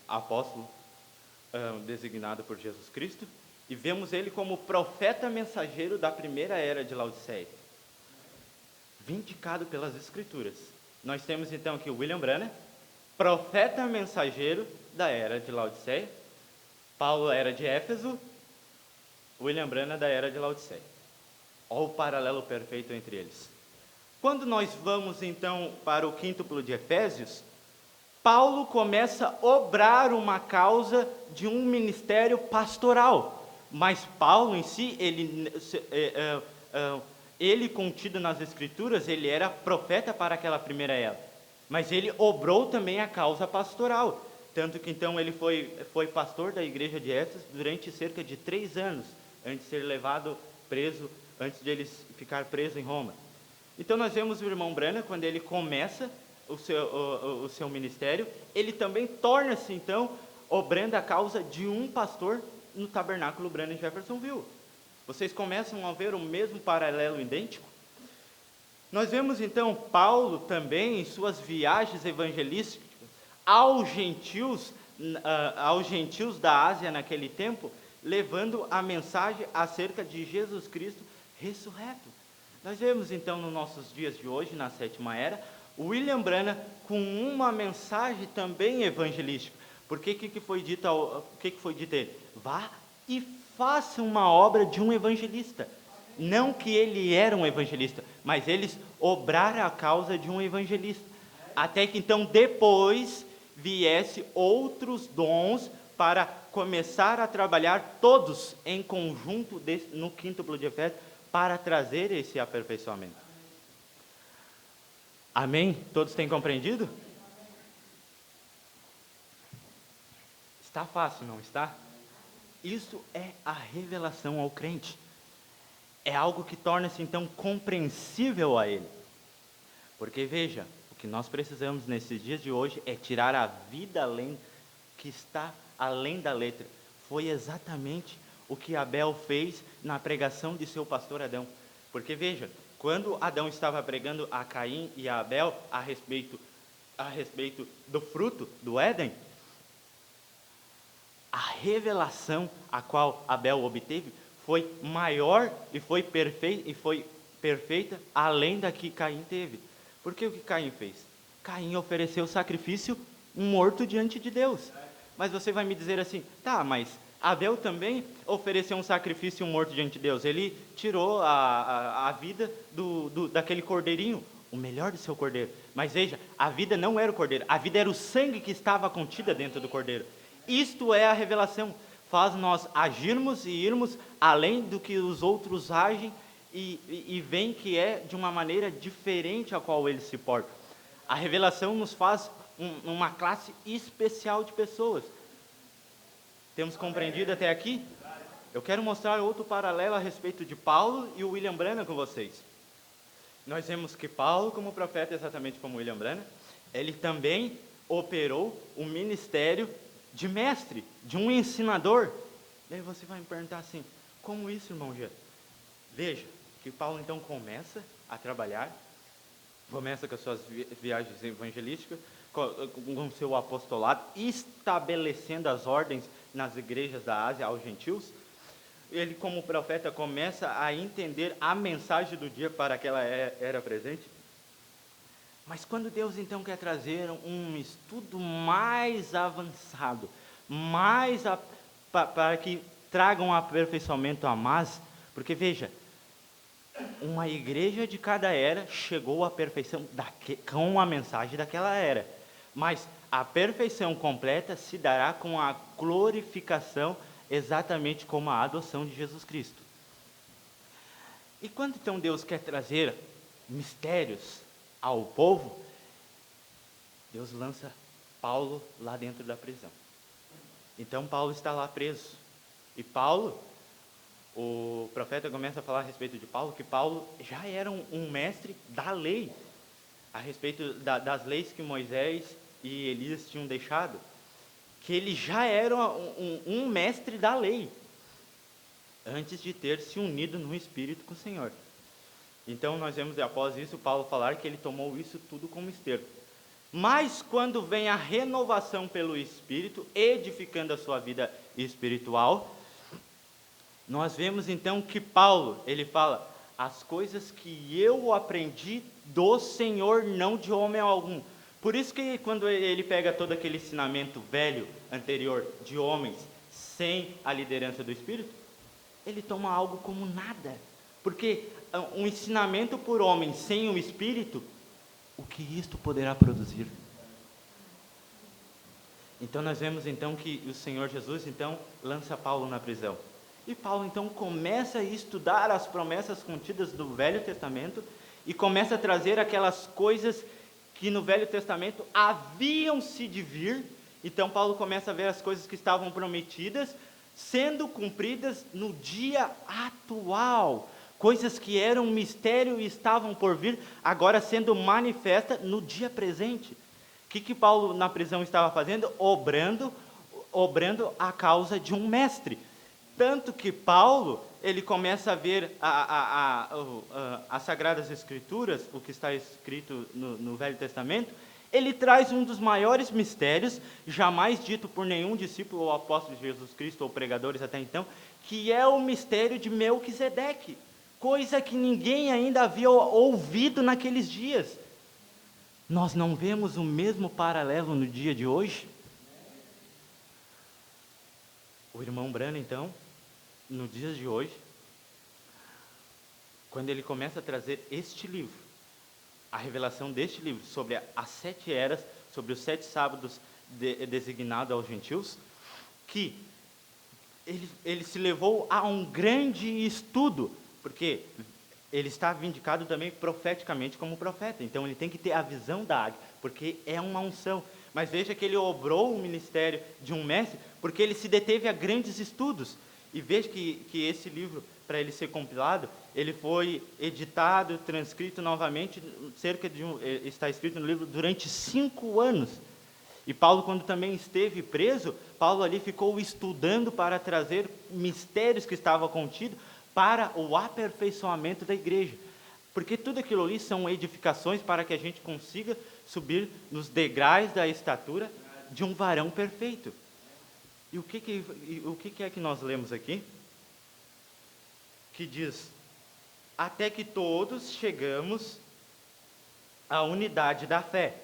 apóstolo designado por Jesus Cristo, e vemos ele como profeta mensageiro da primeira era de Laodiceia, vindicado pelas Escrituras. Nós temos então aqui o William Branham, profeta mensageiro da era de Laodiceia. Paulo era de Éfeso, William Branham da era de Laodiceia. Olha o paralelo perfeito entre eles. Quando nós vamos então para o quíntuplo de Efésios, Paulo começa a obrar uma causa de um ministério pastoral. Mas Paulo em si, ele contido nas Escrituras, ele era profeta para aquela primeira era. Mas ele obrou também a causa pastoral. Tanto que então ele foi pastor da igreja de Éfeso durante cerca de 3 anos, antes de ser levado preso, antes de ele ficar preso em Roma. Então nós vemos o irmão Branham, quando ele começa o seu ministério, ele também torna-se então obrando a causa de um pastor no tabernáculo Branham em Jeffersonville. Vocês começam a ver o mesmo paralelo idêntico? Nós vemos então Paulo também em suas viagens evangelísticas aos gentios da Ásia naquele tempo, levando a mensagem acerca de Jesus Cristo ressurreto. Nós vemos então nos nossos dias de hoje, na sétima era, William Branham com uma mensagem também evangelística. Porque o que foi dito a ele? Vá e faça uma obra de um evangelista. Não que ele era um evangelista, mas eles obraram a causa de um evangelista. Até que então depois viesse outros dons para começar a trabalhar todos em conjunto no quíntuplo de Efésios para trazer esse aperfeiçoamento. Amém? Todos têm compreendido? Está fácil, não está? Isso é a revelação ao crente. É algo que torna-se então compreensível a ele. Porque veja, o que nós precisamos nesses dias de hoje é tirar a vida além, que está além da letra. Foi exatamente o que Abel fez na pregação de seu pastor Adão. Porque veja, quando Adão estava pregando a Caim e a Abel a respeito do fruto do Éden, a revelação a qual Abel obteve foi maior e foi perfeita além da que Caim teve. Porque o que Caim fez? Caim ofereceu sacrifício morto diante de Deus. Mas você vai me dizer assim, tá, mas Abel também ofereceu um sacrifício morto diante de Deus. Ele tirou a vida daquele cordeirinho, o melhor do seu cordeiro. Mas veja, a vida não era o cordeiro, a vida era o sangue que estava contida dentro do cordeiro. Isto é a revelação, faz nós agirmos e irmos além do que os outros agem e veem que é de uma maneira diferente a qual eles se portam. A revelação nos faz uma classe especial de pessoas. Temos compreendido até aqui? Eu quero mostrar outro paralelo a respeito de Paulo e o William Branham com vocês. Nós vemos que Paulo, como profeta, exatamente como William Branham, ele também operou o ministério de mestre, de um ensinador. E aí você vai me perguntar assim, como isso, irmão Jean? Veja, que Paulo então começa a trabalhar, começa com as suas viagens evangelísticas, com o seu apostolado, estabelecendo as ordens nas igrejas da Ásia aos gentios. Ele, como profeta, começa a entender a mensagem do dia para aquela era presente. Mas quando Deus então quer trazer um estudo mais avançado, para que tragam um aperfeiçoamento a mais, porque veja, uma igreja de cada era chegou à perfeição com a mensagem daquela era, mas a perfeição completa se dará com a glorificação, exatamente como a adoção de Jesus Cristo. E quando então Deus quer trazer mistérios ao povo, Deus lança Paulo lá dentro da prisão. Então Paulo está lá preso. E Paulo, o profeta começa a falar a respeito de Paulo, que Paulo já era um mestre da lei, a respeito das leis que Moisés e Elias tinham deixado, que ele já era um mestre da lei, antes de ter se unido no Espírito com o Senhor. Então nós vemos após isso Paulo falar que ele tomou isso tudo como esterco. Mas quando vem a renovação pelo Espírito, edificando a sua vida espiritual, nós vemos então que Paulo, ele fala, as coisas que eu aprendi do Senhor, não de homem algum. Por isso que quando ele pega todo aquele ensinamento velho, anterior, de homens, sem a liderança do Espírito, ele toma algo como nada. Porque um ensinamento por homem sem o Espírito, o que isto poderá produzir? Então nós vemos então que o Senhor Jesus então lança Paulo na prisão. E Paulo então começa a estudar as promessas contidas do Velho Testamento e começa a trazer aquelas coisas que no Velho Testamento haviam-se de vir. Então Paulo começa a ver as coisas que estavam prometidas sendo cumpridas no dia atual. Coisas que eram um mistério e estavam por vir, agora sendo manifesta no dia presente. O que Paulo na prisão estava fazendo? Obrando a causa de um mestre. Tanto que Paulo, ele começa a ver as Sagradas Escrituras, o que está escrito no Velho Testamento, ele traz um dos maiores mistérios, jamais dito por nenhum discípulo ou apóstolo de Jesus Cristo, ou pregadores até então, que é o mistério de Melquisedeque, coisa que ninguém ainda havia ouvido naqueles dias. Nós não vemos o mesmo paralelo no dia de hoje? O irmão Branham, então, no dia de hoje, quando ele começa a trazer este livro, a revelação deste livro sobre as 7 eras, sobre os 7 sábados designados aos gentios, que ele se levou a um grande estudo, porque ele está vindicado também profeticamente como profeta, então ele tem que ter a visão da águia, porque é uma unção. Mas veja que ele obrou o ministério de um mestre, porque ele se deteve a grandes estudos. E veja que esse livro, para ele ser compilado, ele foi editado, transcrito novamente, está escrito no livro, durante 5 anos. E Paulo, quando também esteve preso, Paulo ali ficou estudando para trazer mistérios que estavam contidos para o aperfeiçoamento da igreja. Porque tudo aquilo ali são edificações para que a gente consiga subir nos degraus da estatura de um varão perfeito. E o que é que nós lemos aqui? Que diz, até que todos chegamos à unidade da fé.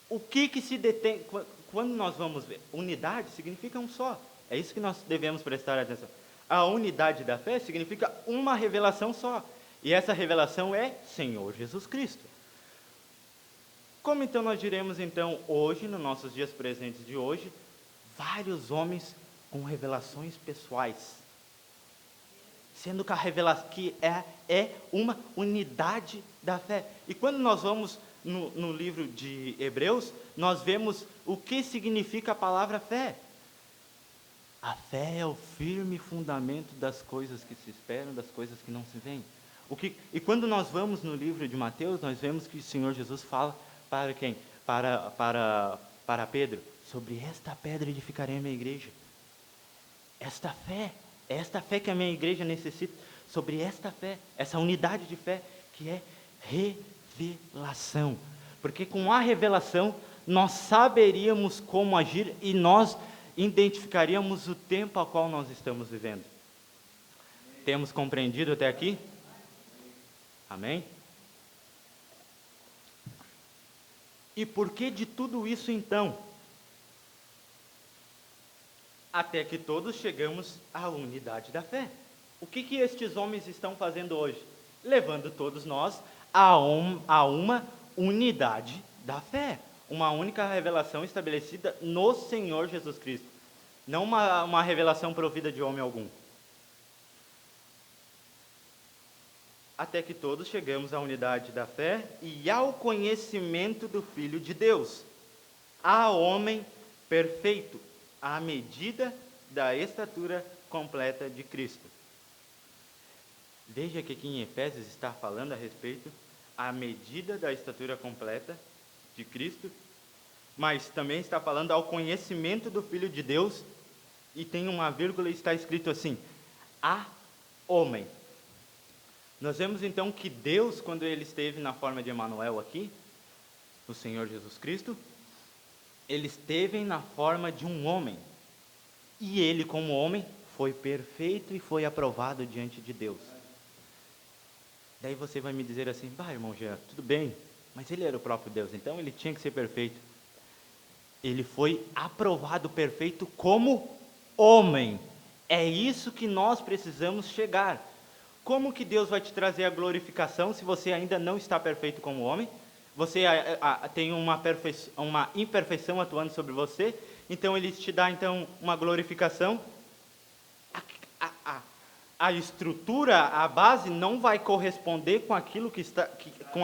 O que se detém, quando nós vamos ver, unidade significa um só, é isso que nós devemos prestar atenção. A unidade da fé significa uma revelação só, e essa revelação é Senhor Jesus Cristo. Como então nós diremos então hoje, nos nossos dias presentes de hoje, vários homens com revelações pessoais, sendo que a revelação que é uma unidade da fé. E quando nós vamos no livro de Hebreus, nós vemos o que significa a palavra fé. A fé é o firme fundamento das coisas que se esperam, das coisas que não se veem. E quando nós vamos no livro de Mateus, nós vemos que o Senhor Jesus fala para quem? Para Pedro, sobre esta pedra edificarei a minha igreja. Esta fé que a minha igreja necessita, sobre esta fé, essa unidade de fé, que é revelação. Porque com a revelação, nós saberíamos como agir e nós identificaríamos o tempo a qual nós estamos vivendo. Temos compreendido até aqui? Amém? E por que de tudo isso então? Até que todos chegamos à unidade da fé. O que estes homens estão fazendo hoje? Levando todos nós a uma unidade da fé. Uma única revelação estabelecida no Senhor Jesus Cristo. Não uma revelação provida de homem algum. Até que todos chegamos à unidade da fé e ao conhecimento do Filho de Deus. A homem perfeito, à medida da estatura completa de Cristo. Veja que aqui em Efésios está falando a respeito à medida da estatura completa de Cristo, mas também está falando ao conhecimento do Filho de Deus, e tem uma vírgula e está escrito assim, a homem. Nós vemos então que Deus, quando ele esteve na forma de Emanuel aqui, o Senhor Jesus Cristo, ele esteve na forma de um homem, e ele como homem foi perfeito e foi aprovado diante de Deus. Daí você vai me dizer assim, irmão Jean, tudo bem, mas ele era o próprio Deus, então ele tinha que ser perfeito. Ele foi aprovado perfeito como homem. É isso que nós precisamos chegar. Como que Deus vai te trazer a glorificação se você ainda não está perfeito como homem? Você tem uma imperfeição atuando sobre você, então ele te dá então uma glorificação. A estrutura, a base não vai corresponder com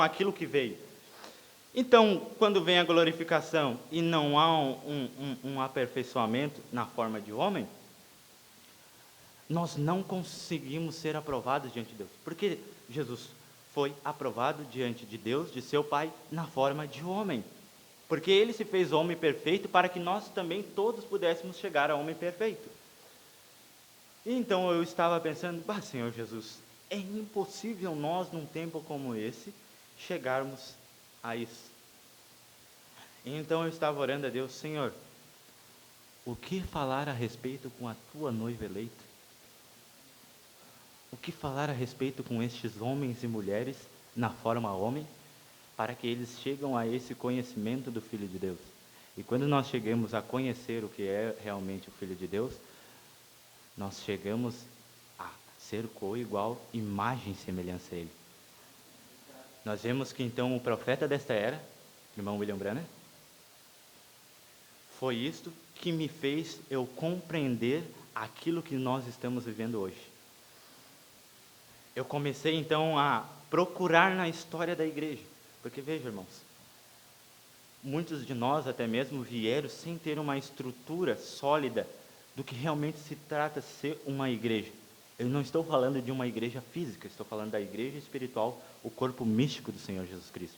aquilo que veio. Então, quando vem a glorificação e não há um aperfeiçoamento na forma de homem, nós não conseguimos ser aprovados diante de Deus. Porque Jesus foi aprovado diante de Deus, de seu Pai, na forma de homem. Porque ele se fez homem perfeito para que nós também todos pudéssemos chegar a homem perfeito. Então eu estava pensando, Senhor Jesus, é impossível nós, num tempo como esse, chegarmos a isso. Então eu estava orando a Deus, Senhor, o que falar a respeito com a tua noiva eleita? O que falar a respeito com estes homens e mulheres na forma homem, para que eles chegam a esse conhecimento do Filho de Deus. E quando nós chegamos a conhecer o que é realmente o Filho de Deus, nós chegamos a ser co-igual, imagem e semelhança a Ele. Nós vemos que então o profeta desta era, irmão William Branham, foi isto que me fez eu compreender aquilo que nós estamos vivendo hoje. Eu comecei então a procurar na história da igreja, porque veja, irmãos, muitos de nós até mesmo vieram sem ter uma estrutura sólida do que realmente se trata de ser uma igreja. Eu não estou falando de uma igreja física, estou falando da igreja espiritual, o corpo místico do Senhor Jesus Cristo.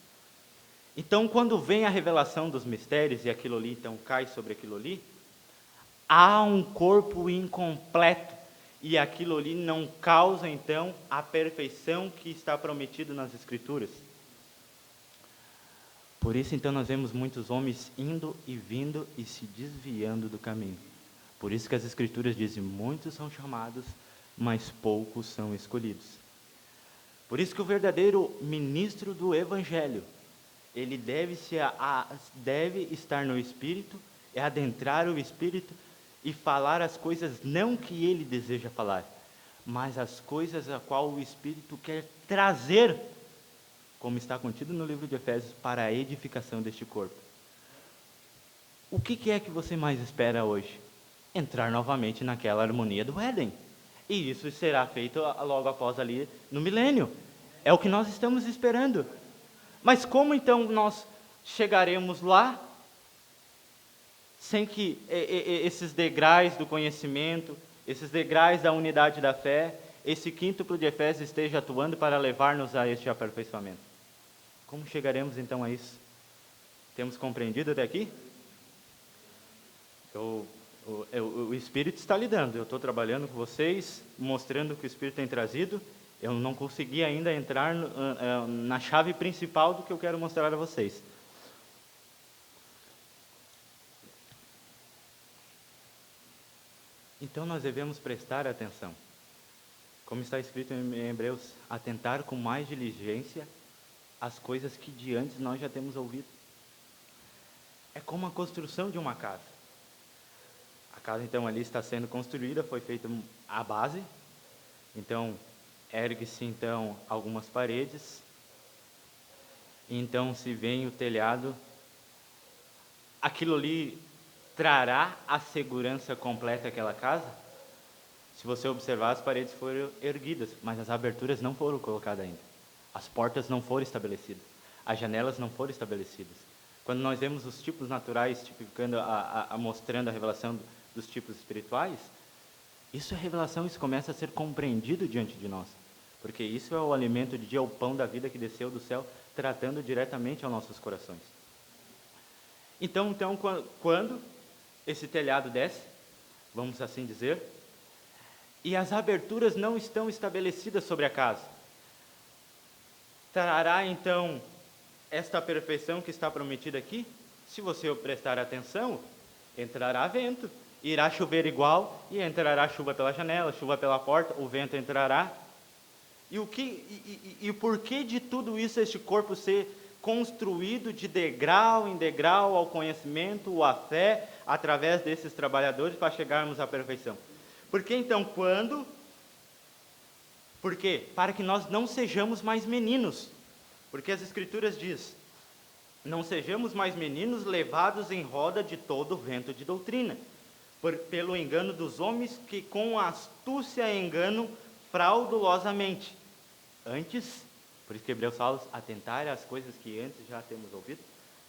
Então, quando vem a revelação dos mistérios e aquilo ali então cai sobre aquilo ali, há um corpo incompleto e aquilo ali não causa então a perfeição que está prometido nas Escrituras. Por isso então nós vemos muitos homens indo e vindo e se desviando do caminho. Por isso que as Escrituras dizem, muitos são chamados, mas poucos são escolhidos. Por isso que o verdadeiro ministro do Evangelho, ele deve estar no Espírito, adentrar o Espírito e falar as coisas não que ele deseja falar, mas as coisas a qual o Espírito quer trazer, como está contido no livro de Efésios, para a edificação deste corpo. O que é que você mais espera hoje? Entrar novamente naquela harmonia do Éden. E isso será feito logo após ali no milênio. É o que nós estamos esperando. Mas como então nós chegaremos lá sem que esses degraus do conhecimento, esses degraus da unidade da fé, esse quíntuplo de Efésios esteja atuando para levar-nos a este aperfeiçoamento? Como chegaremos então a isso? Temos compreendido até aqui? O Espírito está lidando, eu estou trabalhando com vocês, mostrando o que o Espírito tem trazido. Eu não consegui ainda entrar na chave principal do que eu quero mostrar a vocês. Então nós devemos prestar atenção. Como está escrito em Hebreus, atentar com mais diligência às coisas que de antes nós já temos ouvido. É como a construção de uma casa. A casa então ali está sendo construída, foi feita a base, então ergue-se então algumas paredes, e então se vem o telhado, aquilo ali trará a segurança completa àquela casa? Se você observar, as paredes foram erguidas, mas as aberturas não foram colocadas ainda, as portas não foram estabelecidas, as janelas não foram estabelecidas. Quando nós vemos os tipos naturais tipificando, mostrando a revelação dos tipos espirituais, isso é revelação, isso começa a ser compreendido diante de nós, porque isso é o alimento de dia, o pão da vida que desceu do céu, tratando diretamente aos nossos corações. Então quando esse telhado desce, vamos assim dizer, e as aberturas não estão estabelecidas sobre a casa, trará então esta perfeição que está prometida aqui? Se você prestar atenção, entrará vento, irá chover igual, e entrará chuva pela janela, chuva pela porta, o vento entrará. E o porquê de tudo isso, este corpo ser construído de degrau em degrau ao conhecimento, à fé, através desses trabalhadores, para chegarmos à perfeição? Porque então Por quê? Para que nós não sejamos mais meninos. Porque as Escrituras diz, não sejamos mais meninos levados em roda de todo vento de doutrina, pelo engano dos homens que com astúcia enganam fraudulosamente. Antes, por isso que Hebreus fala, atentar às coisas que antes já temos ouvido,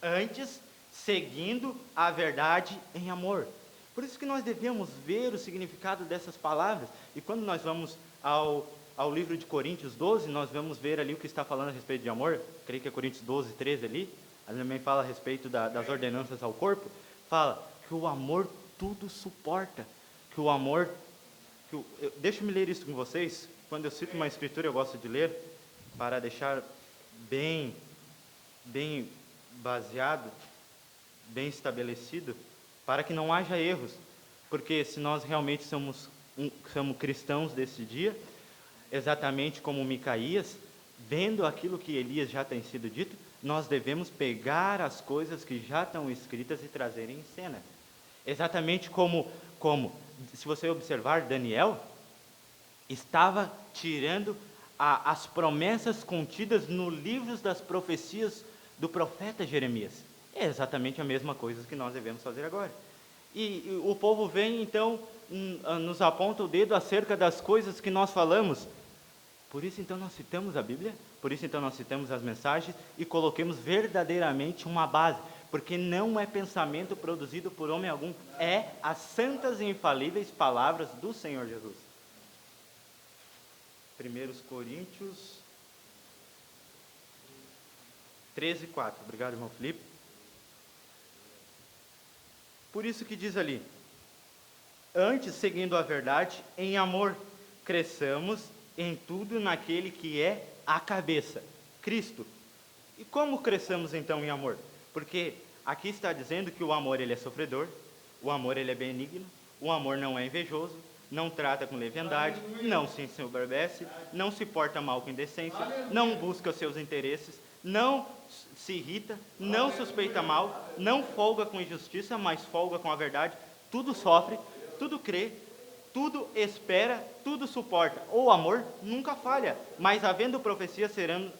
antes, seguindo a verdade em amor. Por isso que nós devemos ver o significado dessas palavras, e quando nós vamos ao livro de Coríntios 12, nós vamos ver ali o que está falando a respeito de amor. Creio que é Coríntios 12, 13 ali também fala a respeito das ordenanças ao corpo, fala que o amor tudo suporta, que o amor, deixa-me ler isso com vocês. Quando eu cito uma escritura eu gosto de ler, para deixar bem baseado, bem estabelecido, para que não haja erros, porque se nós realmente somos cristãos desse dia, exatamente como Micaías, vendo aquilo que Elias já tem sido dito, nós devemos pegar as coisas que já estão escritas e trazer em cena. Exatamente como, se você observar, Daniel estava tirando as promessas contidas no livro das profecias do profeta Jeremias. É exatamente a mesma coisa que nós devemos fazer agora. E o povo vem, então, nos aponta o dedo acerca das coisas que nós falamos. Por isso, então, nós citamos a Bíblia, por isso, então, nós citamos as mensagens e coloquemos verdadeiramente uma base, porque não é pensamento produzido por homem algum, é as santas e infalíveis palavras do Senhor Jesus. 1 Coríntios 13, 4. Obrigado, irmão Felipe. Por isso que diz ali: antes, seguindo a verdade, em amor, cresçamos em tudo naquele que é a cabeça, Cristo. E como cresçamos então em amor? Porque aqui está dizendo que o amor ele é sofredor, o amor ele é benigno, o amor não é invejoso, não trata com leviandade, não se ensoberbece, não se porta mal com indecência, não busca os seus interesses, não se irrita, não suspeita mal, não folga com injustiça, mas folga com a verdade, tudo sofre, tudo crê, tudo espera, tudo suporta. O amor nunca falha, mas havendo profecias serão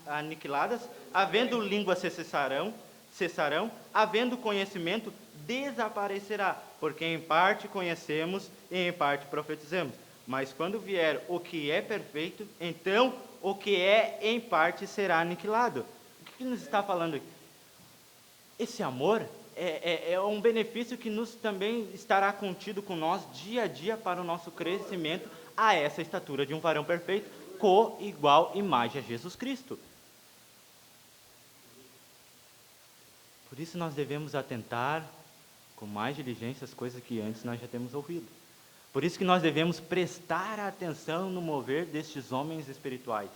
aniquiladas, havendo línguas cessarão, havendo conhecimento desaparecerá, porque em parte conhecemos e em parte profetizamos. Mas quando vier o que é perfeito, então o que é em parte será aniquilado. O que nos está falando aqui? Esse amor é um benefício que nos também estará contido com nós dia a dia para o nosso crescimento a essa estatura de um varão perfeito, com igual imagem a Jesus Cristo. Por isso nós devemos atentar com mais diligência as coisas que antes nós já temos ouvido. Por isso que nós devemos prestar atenção no mover destes homens espirituais.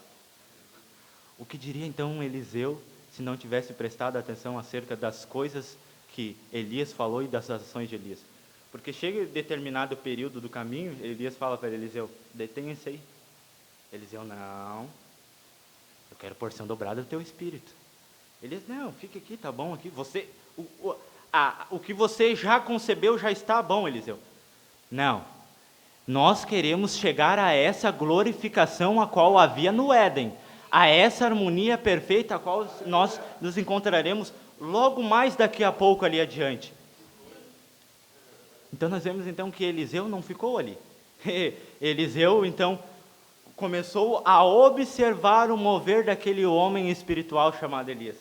O que diria então Eliseu se não tivesse prestado atenção acerca das coisas que Elias falou e das ações de Elias? Porque chega determinado período do caminho, Elias fala para Eliseu: detenha-se aí. Eliseu: não, eu quero porção dobrada do teu espírito. Elias: não, fica aqui, tá bom aqui. O que você já concebeu já está bom, Eliseu. Não, nós queremos chegar a essa glorificação a qual havia no Éden, a essa harmonia perfeita a qual nós nos encontraremos logo mais daqui a pouco ali adiante. Então nós vemos então que Eliseu não ficou ali. Eliseu então começou a observar o mover daquele homem espiritual chamado Elias.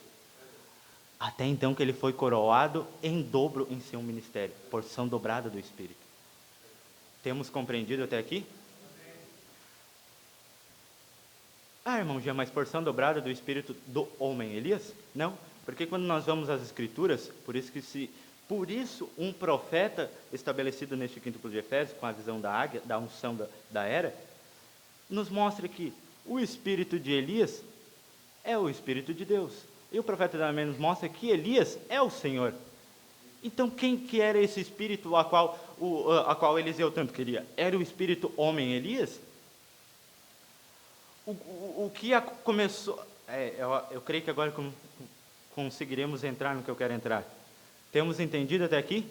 Até então que ele foi coroado em dobro em seu ministério, porção dobrada do Espírito. Temos compreendido até aqui? Irmão Jean, mas porção dobrada do Espírito do homem Elias? Não, porque quando nós vamos às Escrituras, por isso um profeta estabelecido neste quíntuplo de Efésios, com a visão da águia, da unção da era, nos mostra que o Espírito de Elias é o Espírito de Deus. E o profeta também nos mostra que Elias é o Senhor. Então quem que era esse Espírito a qual Eliseu tanto queria? Era o Espírito homem Elias? O que começou... eu creio que agora conseguiremos entrar no que eu quero entrar. Temos entendido até aqui?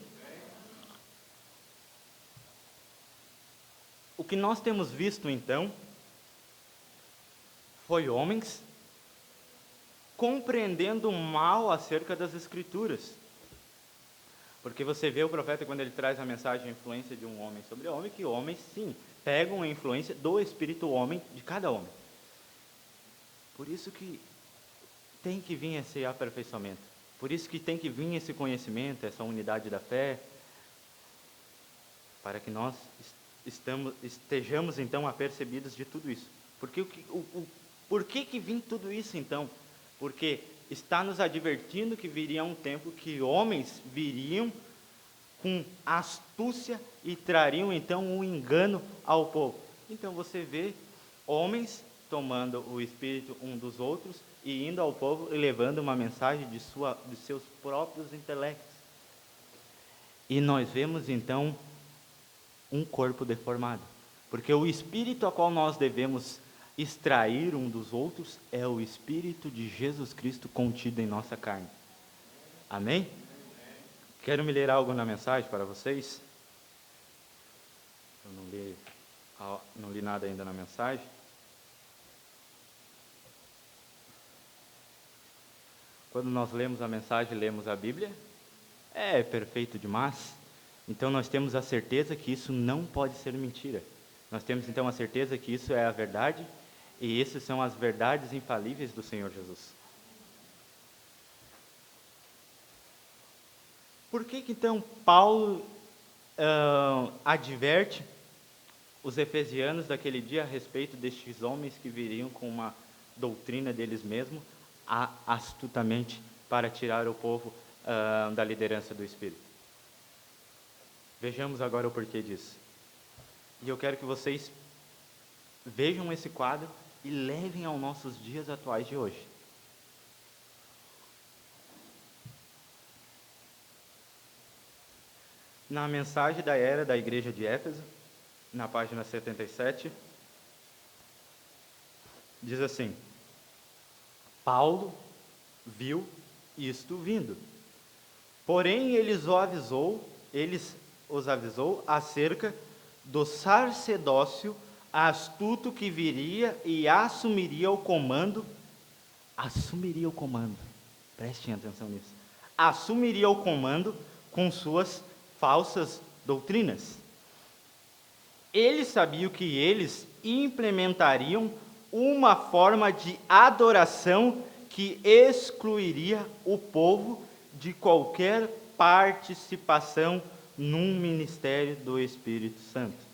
O que nós temos visto então foi homens compreendendo mal acerca das Escrituras. Porque você vê o profeta quando ele traz a mensagem a influência de um homem sobre homem, que homens sim pegam a influência do espírito homem de cada homem. Por isso que tem que vir esse aperfeiçoamento. Por isso que tem que vir esse conhecimento, essa unidade da fé, para que nós estejamos então apercebidos de tudo isso. Porque por que vem tudo isso então? Porque está nos advertindo que viria um tempo que homens viriam com astúcia e trariam então um engano ao povo. Então você vê homens tomando o espírito um dos outros e indo ao povo e levando uma mensagem de seus próprios intelectos. E nós vemos então um corpo deformado, porque o espírito a qual nós devemos extrair um dos outros é o Espírito de Jesus Cristo contido em nossa carne. Amém? Quero me ler algo na mensagem para vocês. Eu não li nada ainda na mensagem. Quando nós lemos a mensagem, lemos a Bíblia, é perfeito demais. Então nós temos a certeza que isso não pode ser mentira. Nós temos então a certeza que isso é a verdade, e essas são as verdades infalíveis do Senhor Jesus. Por que então Paulo adverte os efesianos daquele dia a respeito destes homens que viriam com uma doutrina deles mesmos, astutamente para tirar o povo da liderança do Espírito? Vejamos agora o porquê disso. E eu quero que vocês vejam esse quadro e levem aos nossos dias atuais de hoje. Na mensagem da era da igreja de Éfeso, na página 77, diz assim: Paulo viu isto vindo, porém ele os avisou acerca do sacerdócio astuto que viria e assumiria o comando, prestem atenção nisso, assumiria o comando com suas falsas doutrinas. Ele sabia que eles implementariam uma forma de adoração que excluiria o povo de qualquer participação num ministério do Espírito Santo.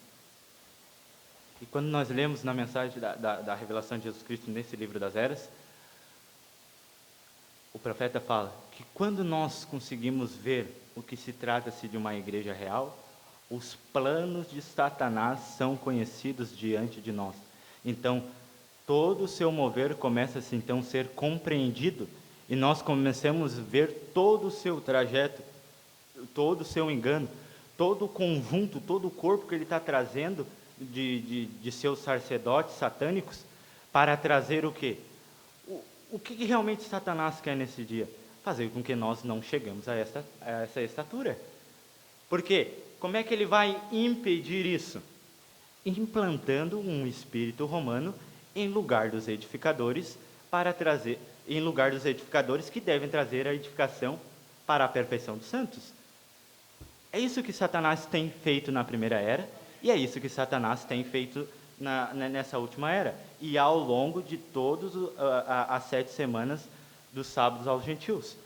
E quando nós lemos na mensagem da revelação de Jesus Cristo nesse livro das eras, o profeta fala que quando nós conseguimos ver o que se trata-se de uma igreja real, os planos de Satanás são conhecidos diante de nós. Então, todo o seu mover começa-se então a ser compreendido, e nós começamos a ver todo o seu trajeto, todo o seu engano, todo o conjunto, todo o corpo que ele está trazendo de seus sacerdotes satânicos, para trazer o quê? O que realmente Satanás quer nesse dia? Fazer com que nós não chegamos a essa estatura. Por quê? Como é que ele vai impedir isso? Implantando um espírito romano em lugar dos edificadores, em lugar dos edificadores que devem trazer a edificação para a perfeição dos santos. É isso que Satanás tem feito na primeira era, e é isso que Satanás tem feito nessa última era, e ao longo de todas as 7 semanas dos sábados aos gentios.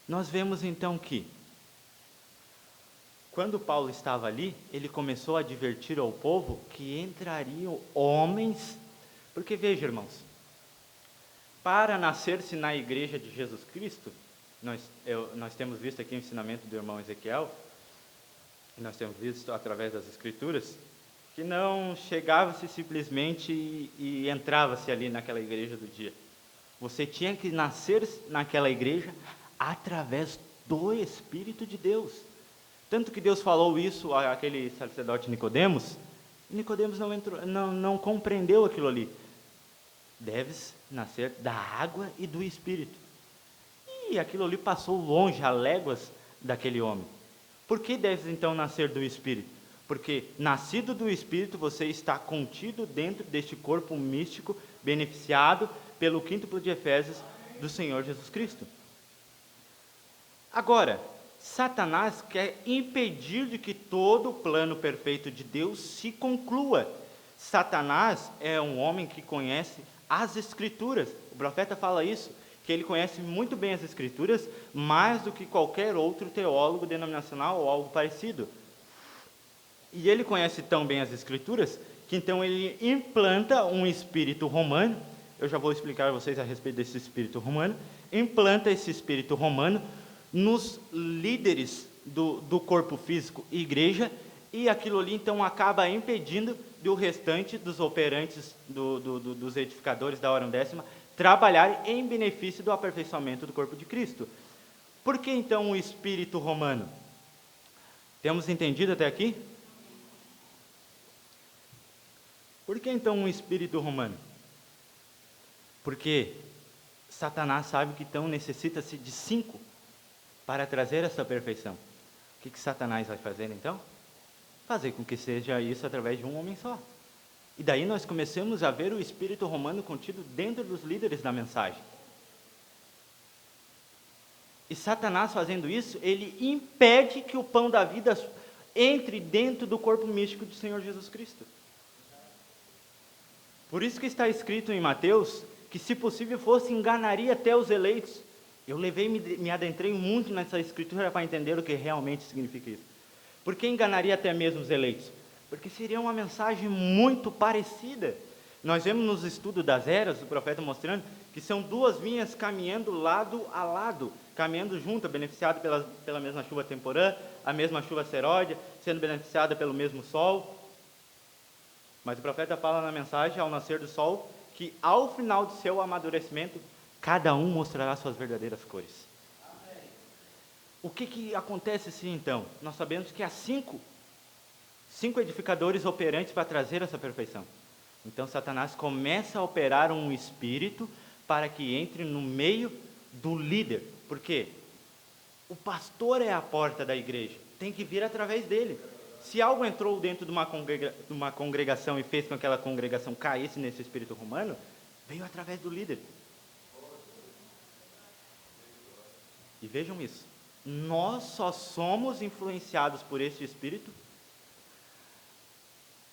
Nós vemos então que, quando Paulo estava ali, ele começou a advertir ao povo que entrariam homens, porque veja, irmãos, para nascer-se na igreja de Jesus Cristo, nós temos visto aqui o ensinamento do irmão Ezequiel, e nós temos visto através das Escrituras, que não chegava-se simplesmente e entrava-se ali naquela igreja do dia. Você tinha que nascer naquela igreja através do Espírito de Deus. Tanto que Deus falou isso àquele sacerdote Nicodemos, e Nicodemos não compreendeu aquilo ali. Deves nascer da água e do Espírito. E aquilo ali passou longe, a léguas daquele homem. Por que deves então nascer do Espírito? Porque nascido do Espírito, você está contido dentro deste corpo místico, beneficiado pelo quíntuplo de Efésios do Senhor Jesus Cristo. Agora, Satanás quer impedir de que todo o plano perfeito de Deus se conclua. Satanás é um homem que conhece as Escrituras. O profeta fala isso, que ele conhece muito bem as Escrituras, mais do que qualquer outro teólogo denominacional ou algo parecido. E ele conhece tão bem as Escrituras, que então ele implanta um espírito romano. Eu já vou explicar a vocês a respeito desse espírito romano. Implanta esse espírito romano nos líderes do corpo físico e igreja, e aquilo ali então acaba impedindo do restante dos operantes, dos edificadores da hora undécima, trabalhar em benefício do aperfeiçoamento do corpo de Cristo. Por que então o espírito romano? Temos entendido até aqui? Por que então um espírito romano? Porque Satanás sabe que então necessita-se de 5 para trazer essa perfeição. O que Satanás vai fazer então? Fazer com que seja isso através de um homem só. E daí nós começamos a ver o espírito romano contido dentro dos líderes da mensagem. E Satanás fazendo isso, ele impede que o pão da vida entre dentro do corpo místico do Senhor Jesus Cristo. Por isso que está escrito em Mateus, que se possível fosse, enganaria até os eleitos. Eu me adentrei muito nessa escritura para entender o que realmente significa isso. Por que enganaria até mesmo os eleitos? Porque seria uma mensagem muito parecida. Nós vemos nos estudos das eras, o profeta mostrando que são 2 vinhas caminhando lado a lado, caminhando junto, beneficiado pela mesma chuva temporã, a mesma chuva seródia, sendo beneficiada pelo mesmo sol. Mas o profeta fala na mensagem, ao nascer do sol, que ao final do seu amadurecimento, cada um mostrará suas verdadeiras cores. O que acontece assim então? Nós sabemos que há 5 edificadores operantes para trazer essa perfeição. Então Satanás começa a operar um espírito para que entre no meio do líder. Por quê? O pastor é a porta da igreja, tem que vir através dele. Se algo entrou dentro de uma congregação e fez com que aquela congregação caísse nesse espírito romano, veio através do líder. E vejam isso, nós só somos influenciados por este espírito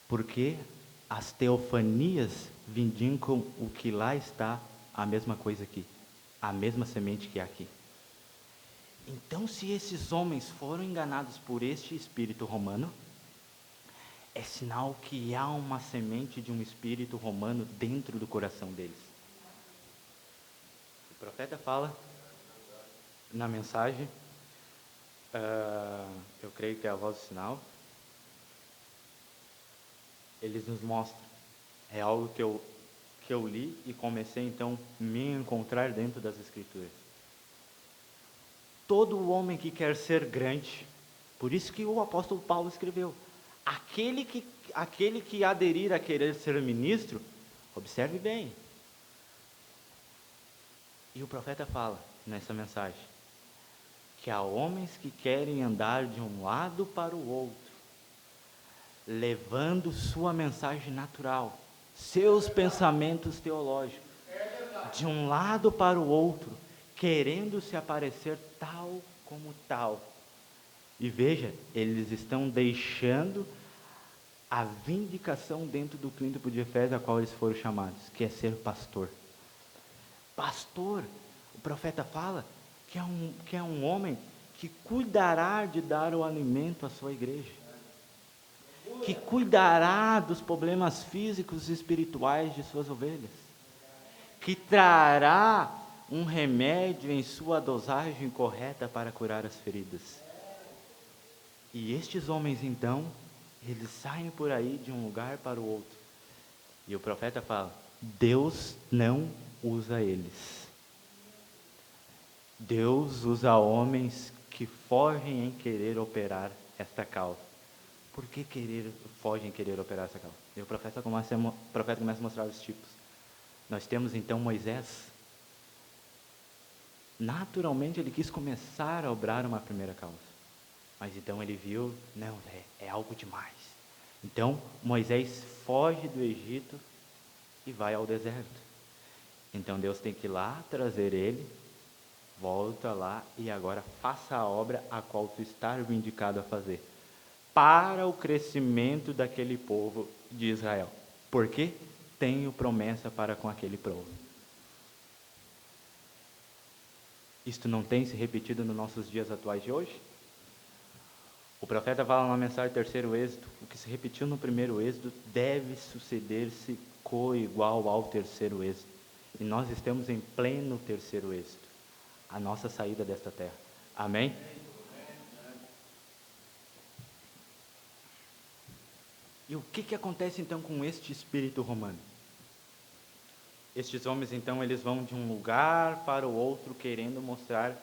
porque as teofanias vindicam o que lá está, a mesma coisa aqui, a mesma semente que há aqui. Então, se esses homens foram enganados por este espírito romano, é sinal que há uma semente de um espírito romano dentro do coração deles. O profeta fala na mensagem, eu creio que é a voz do sinal, eles nos mostram, é algo que eu li e comecei então a me encontrar dentro das Escrituras. Todo homem que quer ser grande, por isso que o apóstolo Paulo escreveu, aquele que aderir a querer ser ministro, observe bem. E o profeta fala nessa mensagem, que há homens que querem andar de um lado para o outro, levando sua mensagem natural, seus pensamentos teológicos, de um lado para o outro, querendo se aparecer tal como tal. E veja, eles estão deixando a vindicação dentro do príncipe de Efésio, a qual eles foram chamados, que é ser pastor. Pastor, o profeta fala que é um homem que cuidará de dar o alimento à sua igreja, que cuidará dos problemas físicos e espirituais de suas ovelhas, que trará um remédio em sua dosagem correta para curar as feridas. E estes homens então, eles saem por aí de um lugar para o outro. E o profeta fala, Deus não usa eles. Deus usa homens que fogem em querer operar esta causa. Por que fogem em querer operar essa causa? E o profeta começa a mostrar os tipos. Nós temos então Moisés. Naturalmente ele quis começar a obrar uma primeira causa. Mas então ele viu, não, é algo demais. Então Moisés foge do Egito e vai ao deserto. Então Deus tem que ir lá trazer ele, volta lá e agora faça a obra a qual tu estás indicado a fazer, para o crescimento daquele povo de Israel. Porque tenho promessa para com aquele povo. Isto não tem se repetido nos nossos dias atuais de hoje? O profeta fala na mensagem terceiro êxodo, o que se repetiu no primeiro êxodo deve suceder-se coigual ao terceiro êxodo. E nós estamos em pleno terceiro êxodo, a nossa saída desta terra. Amém? E o que acontece então com este espírito romano? Estes homens então, eles vão de um lugar para o outro querendo mostrar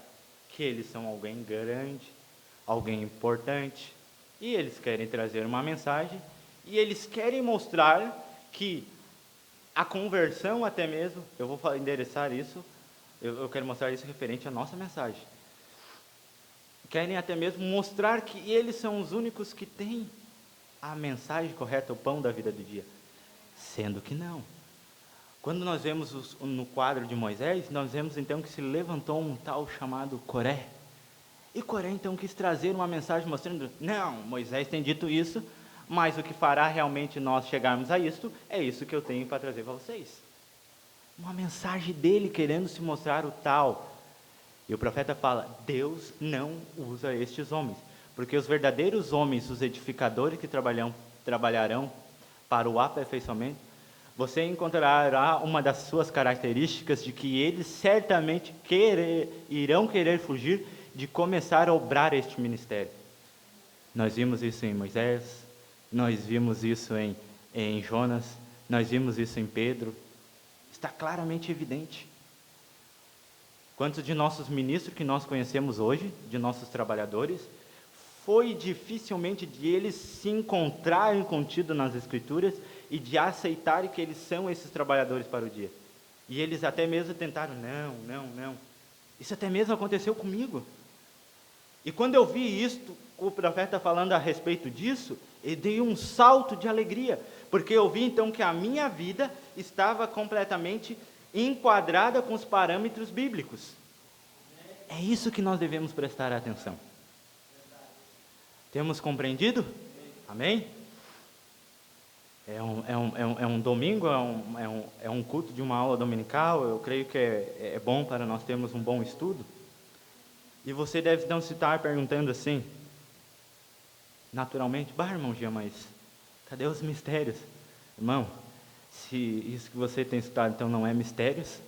que eles são alguém grande, alguém importante, e eles querem trazer uma mensagem, e eles querem mostrar que a conversão até mesmo, eu vou endereçar isso, eu quero mostrar isso referente à nossa mensagem. Querem até mesmo mostrar que eles são os únicos que têm a mensagem correta, o pão da vida do dia. Sendo que não. Quando nós vemos no quadro de Moisés, nós vemos então que se levantou um tal chamado Coré. E Coré então quis trazer uma mensagem mostrando, não, Moisés tem dito isso, mas o que fará realmente nós chegarmos a isto, é isso que eu tenho para trazer para vocês. Uma mensagem dele querendo se mostrar o tal. E o profeta fala, Deus não usa estes homens, porque os verdadeiros homens, os edificadores que trabalharão para o aperfeiçoamento, você encontrará uma das suas características de que eles certamente irão querer fugir de começar a obrar este ministério. Nós vimos isso em Moisés, nós vimos isso em Jonas, nós vimos isso em Pedro, está claramente evidente. Quantos de nossos ministros que nós conhecemos hoje, de nossos trabalhadores, foi dificilmente de eles se encontrarem contido nas Escrituras e de aceitarem que eles são esses trabalhadores para o dia. E eles até mesmo tentaram, não. Isso até mesmo aconteceu comigo. E quando eu vi isto, o profeta falando a respeito disso, eu dei um salto de alegria, porque eu vi então que a minha vida estava completamente enquadrada com os parâmetros bíblicos. É isso que nós devemos prestar atenção. Temos compreendido? Amém? É um domingo, é um culto de uma aula dominical, eu creio que é bom para nós termos um bom estudo. E você deve então se estar perguntando assim, naturalmente, irmão Gia, mas cadê os mistérios? Irmão, se isso que você tem estudado então não é mistérios,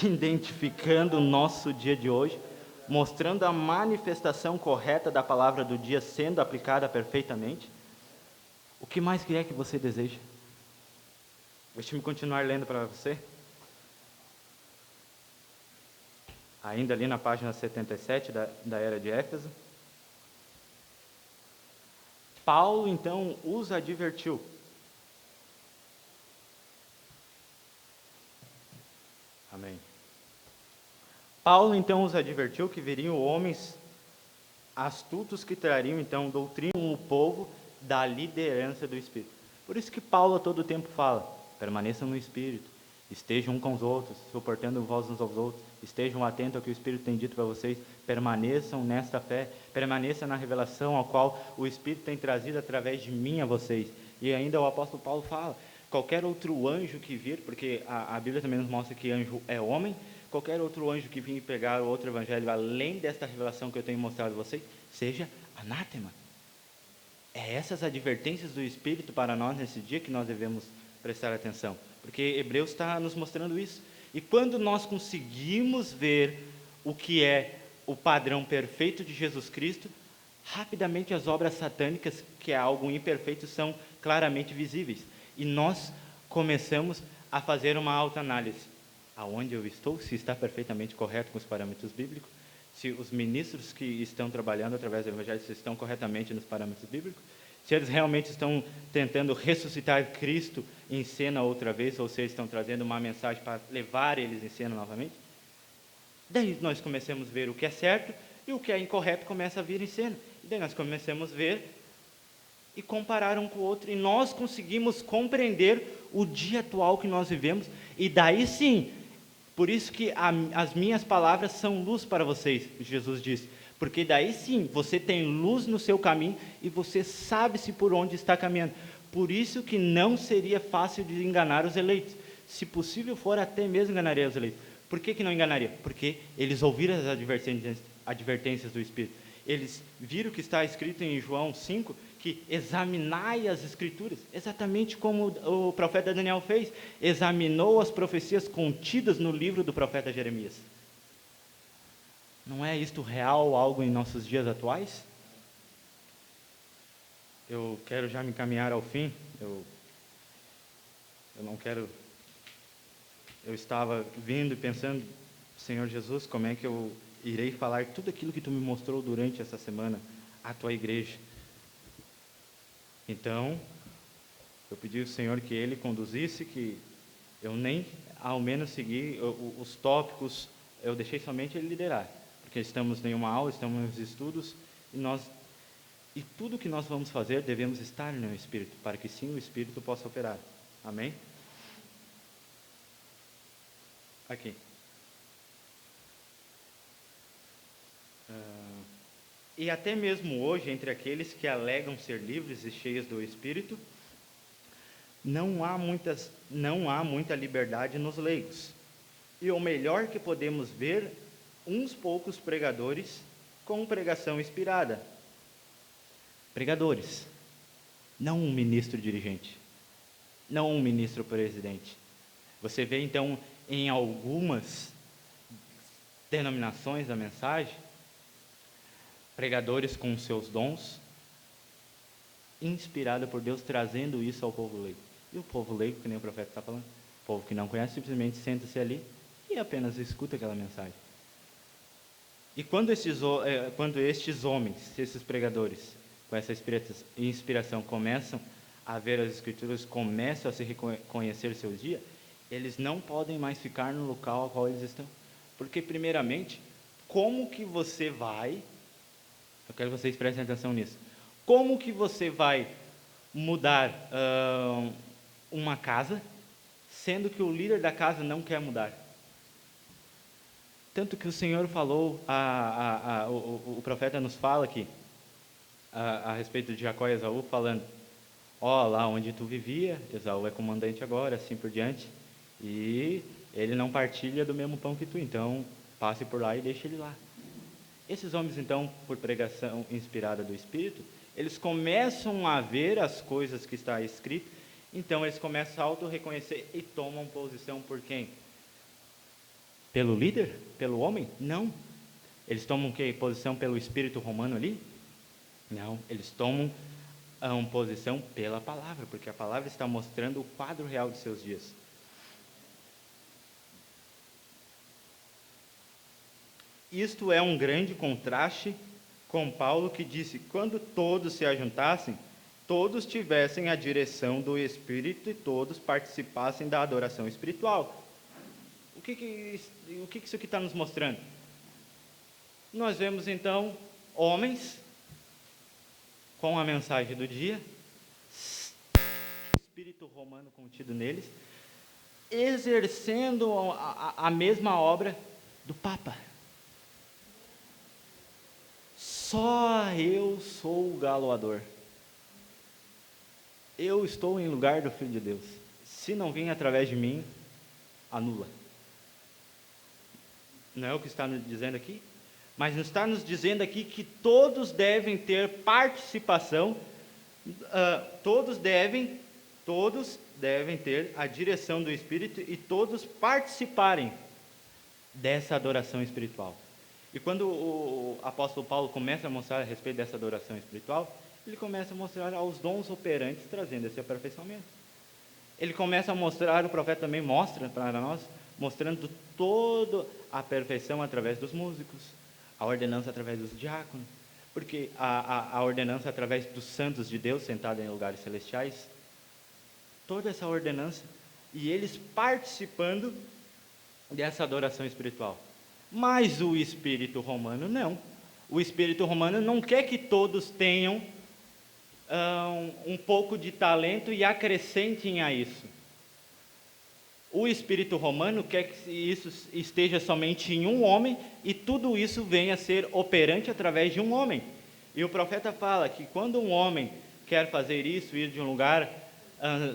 identificando o nosso dia de hoje, mostrando a manifestação correta da palavra do dia sendo aplicada perfeitamente, o que mais que é que você deseja? Deixe-me continuar lendo para você. Ainda ali na página 77 da Era de Éfeso. Paulo então os advertiu. Amém. Paulo então os advertiu que viriam homens astutos que trariam então doutrina ao povo da liderança do Espírito. Por isso que Paulo a todo tempo fala, permaneçam no Espírito, estejam um com os outros, suportando vós uns aos outros, estejam atentos ao que o Espírito tem dito para vocês, permaneçam nesta fé, permaneçam na revelação ao qual o Espírito tem trazido através de mim a vocês. E ainda o apóstolo Paulo fala, qualquer outro anjo que vir, porque a Bíblia também nos mostra que anjo é homem, qualquer outro anjo que vir pegar o outro evangelho, além desta revelação que eu tenho mostrado a vocês, seja anátema. É essas advertências do Espírito para nós nesse dia que nós devemos prestar atenção, porque Hebreus está nos mostrando isso. E quando nós conseguimos ver o que é o padrão perfeito de Jesus Cristo, rapidamente as obras satânicas, que é algo imperfeito, são claramente visíveis. E nós começamos a fazer uma autoanálise. Aonde eu estou, se está perfeitamente correto com os parâmetros bíblicos, se os ministros que estão trabalhando através do Evangelho estão corretamente nos parâmetros bíblicos, se eles realmente estão tentando ressuscitar Cristo em cena outra vez, ou se eles estão trazendo uma mensagem para levar eles em cena novamente. Daí nós começamos a ver o que é certo e o que é incorreto começa a vir em cena. E daí nós começamos a ver e comparar um com o outro, e nós conseguimos compreender o dia atual que nós vivemos, e daí sim, por isso que as minhas palavras são luz para vocês, Jesus disse, porque daí sim, você tem luz no seu caminho, e você sabe-se por onde está caminhando. Por isso que não seria fácil de enganar os eleitos. Se possível for, até mesmo enganaria os eleitos. Por que não enganaria? Porque eles ouviram as advertências do Espírito. Eles viram que está escrito em João 5, que examinai as Escrituras, exatamente como o profeta Daniel fez, examinou as profecias contidas no livro do profeta Jeremias. Não é isto real, algo em nossos dias atuais? Eu quero já me encaminhar ao fim, eu não quero... Eu estava vindo e pensando, Senhor Jesus, como é que eu irei falar tudo aquilo que Tu me mostrou durante essa semana à Tua igreja? Então, Eu pedi ao Senhor que Ele conduzisse, que eu nem ao menos segui os tópicos, eu deixei somente Ele liderar, porque estamos em uma aula, estamos nos estudos, e tudo que nós vamos fazer devemos estar no Espírito, para que sim o Espírito possa operar. Amém? Aqui. E até mesmo hoje, entre aqueles que alegam ser livres e cheios do Espírito, não há muita liberdade nos leigos. E o melhor que podemos ver, uns poucos pregadores com pregação inspirada. Pregadores, não um ministro dirigente, não um ministro presidente. Você vê então em algumas denominações da mensagem, pregadores com seus dons, inspirado por Deus, trazendo isso ao povo leigo. E o povo leigo, que nem o profeta está falando, o povo que não conhece, simplesmente senta-se ali e apenas escuta aquela mensagem. E quando estes homens, esses pregadores, com essa inspiração, começam a ver as Escrituras, começam a se reconhecer seu dia, eles não podem mais ficar no local ao qual eles estão. Porque, primeiramente, como que você vai... Eu quero que vocês prestem atenção nisso. Como que você vai mudar uma casa, sendo que o líder da casa não quer mudar? Tanto que o Senhor falou, o profeta nos fala aqui, a respeito de Jacó e Esaú, falando, lá onde tu vivia, Esaú é comandante agora, assim por diante, e ele não partilha do mesmo pão que tu, então passe por lá e deixe ele lá. Esses homens, então, por pregação inspirada do Espírito, eles começam a ver as coisas que está escrito, então eles começam a auto-reconhecer e tomam posição por quem? Pelo líder? Pelo homem? Não. Eles tomam que posição pelo espírito romano ali? Não. Eles tomam posição pela palavra, porque a palavra está mostrando o quadro real de seus dias. Isto é um grande contraste com Paulo, que disse, quando todos se ajuntassem, todos tivessem a direção do Espírito e todos participassem da adoração espiritual. O que isso aqui está nos mostrando? Nós vemos então homens com a mensagem do dia, o espírito romano contido neles, exercendo a mesma obra do Papa. Só eu sou o galoador. Eu estou em lugar do Filho de Deus. Se não vir através de mim, anula. Não é o que está nos dizendo aqui? Mas está nos dizendo aqui que todos devem ter participação, todos devem ter a direção do Espírito e todos participarem dessa adoração espiritual. E quando o apóstolo Paulo começa a mostrar a respeito dessa adoração espiritual, ele começa a mostrar aos dons operantes trazendo esse aperfeiçoamento. Ele começa a mostrar, o profeta também mostra para nós, mostrando toda a perfeição através dos músicos, a ordenança através dos diáconos, porque a ordenança através dos santos de Deus sentados em lugares celestiais, toda essa ordenança, e eles participando dessa adoração espiritual. Mas o espírito romano não. O espírito romano não quer que todos tenham um pouco de talento e acrescentem a isso. O espírito romano quer que isso esteja somente em um homem e tudo isso venha a ser operante através de um homem. E o profeta fala que quando um homem quer fazer isso, ir de um lugar,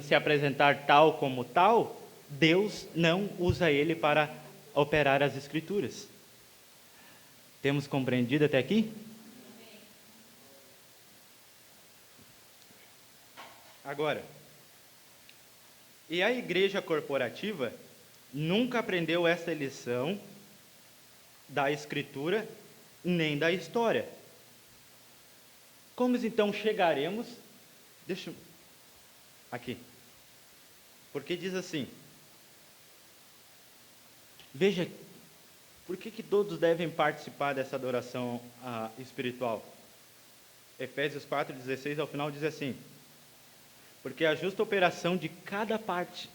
se apresentar tal como tal, Deus não usa ele para operar as Escrituras. Temos compreendido até aqui? Agora, e a igreja corporativa nunca aprendeu essa lição da Escritura nem da história. Como então chegaremos? Aqui. Porque diz assim, veja, por que todos devem participar dessa adoração espiritual? Efésios 4:16 ao final diz assim, porque a justa operação de cada parte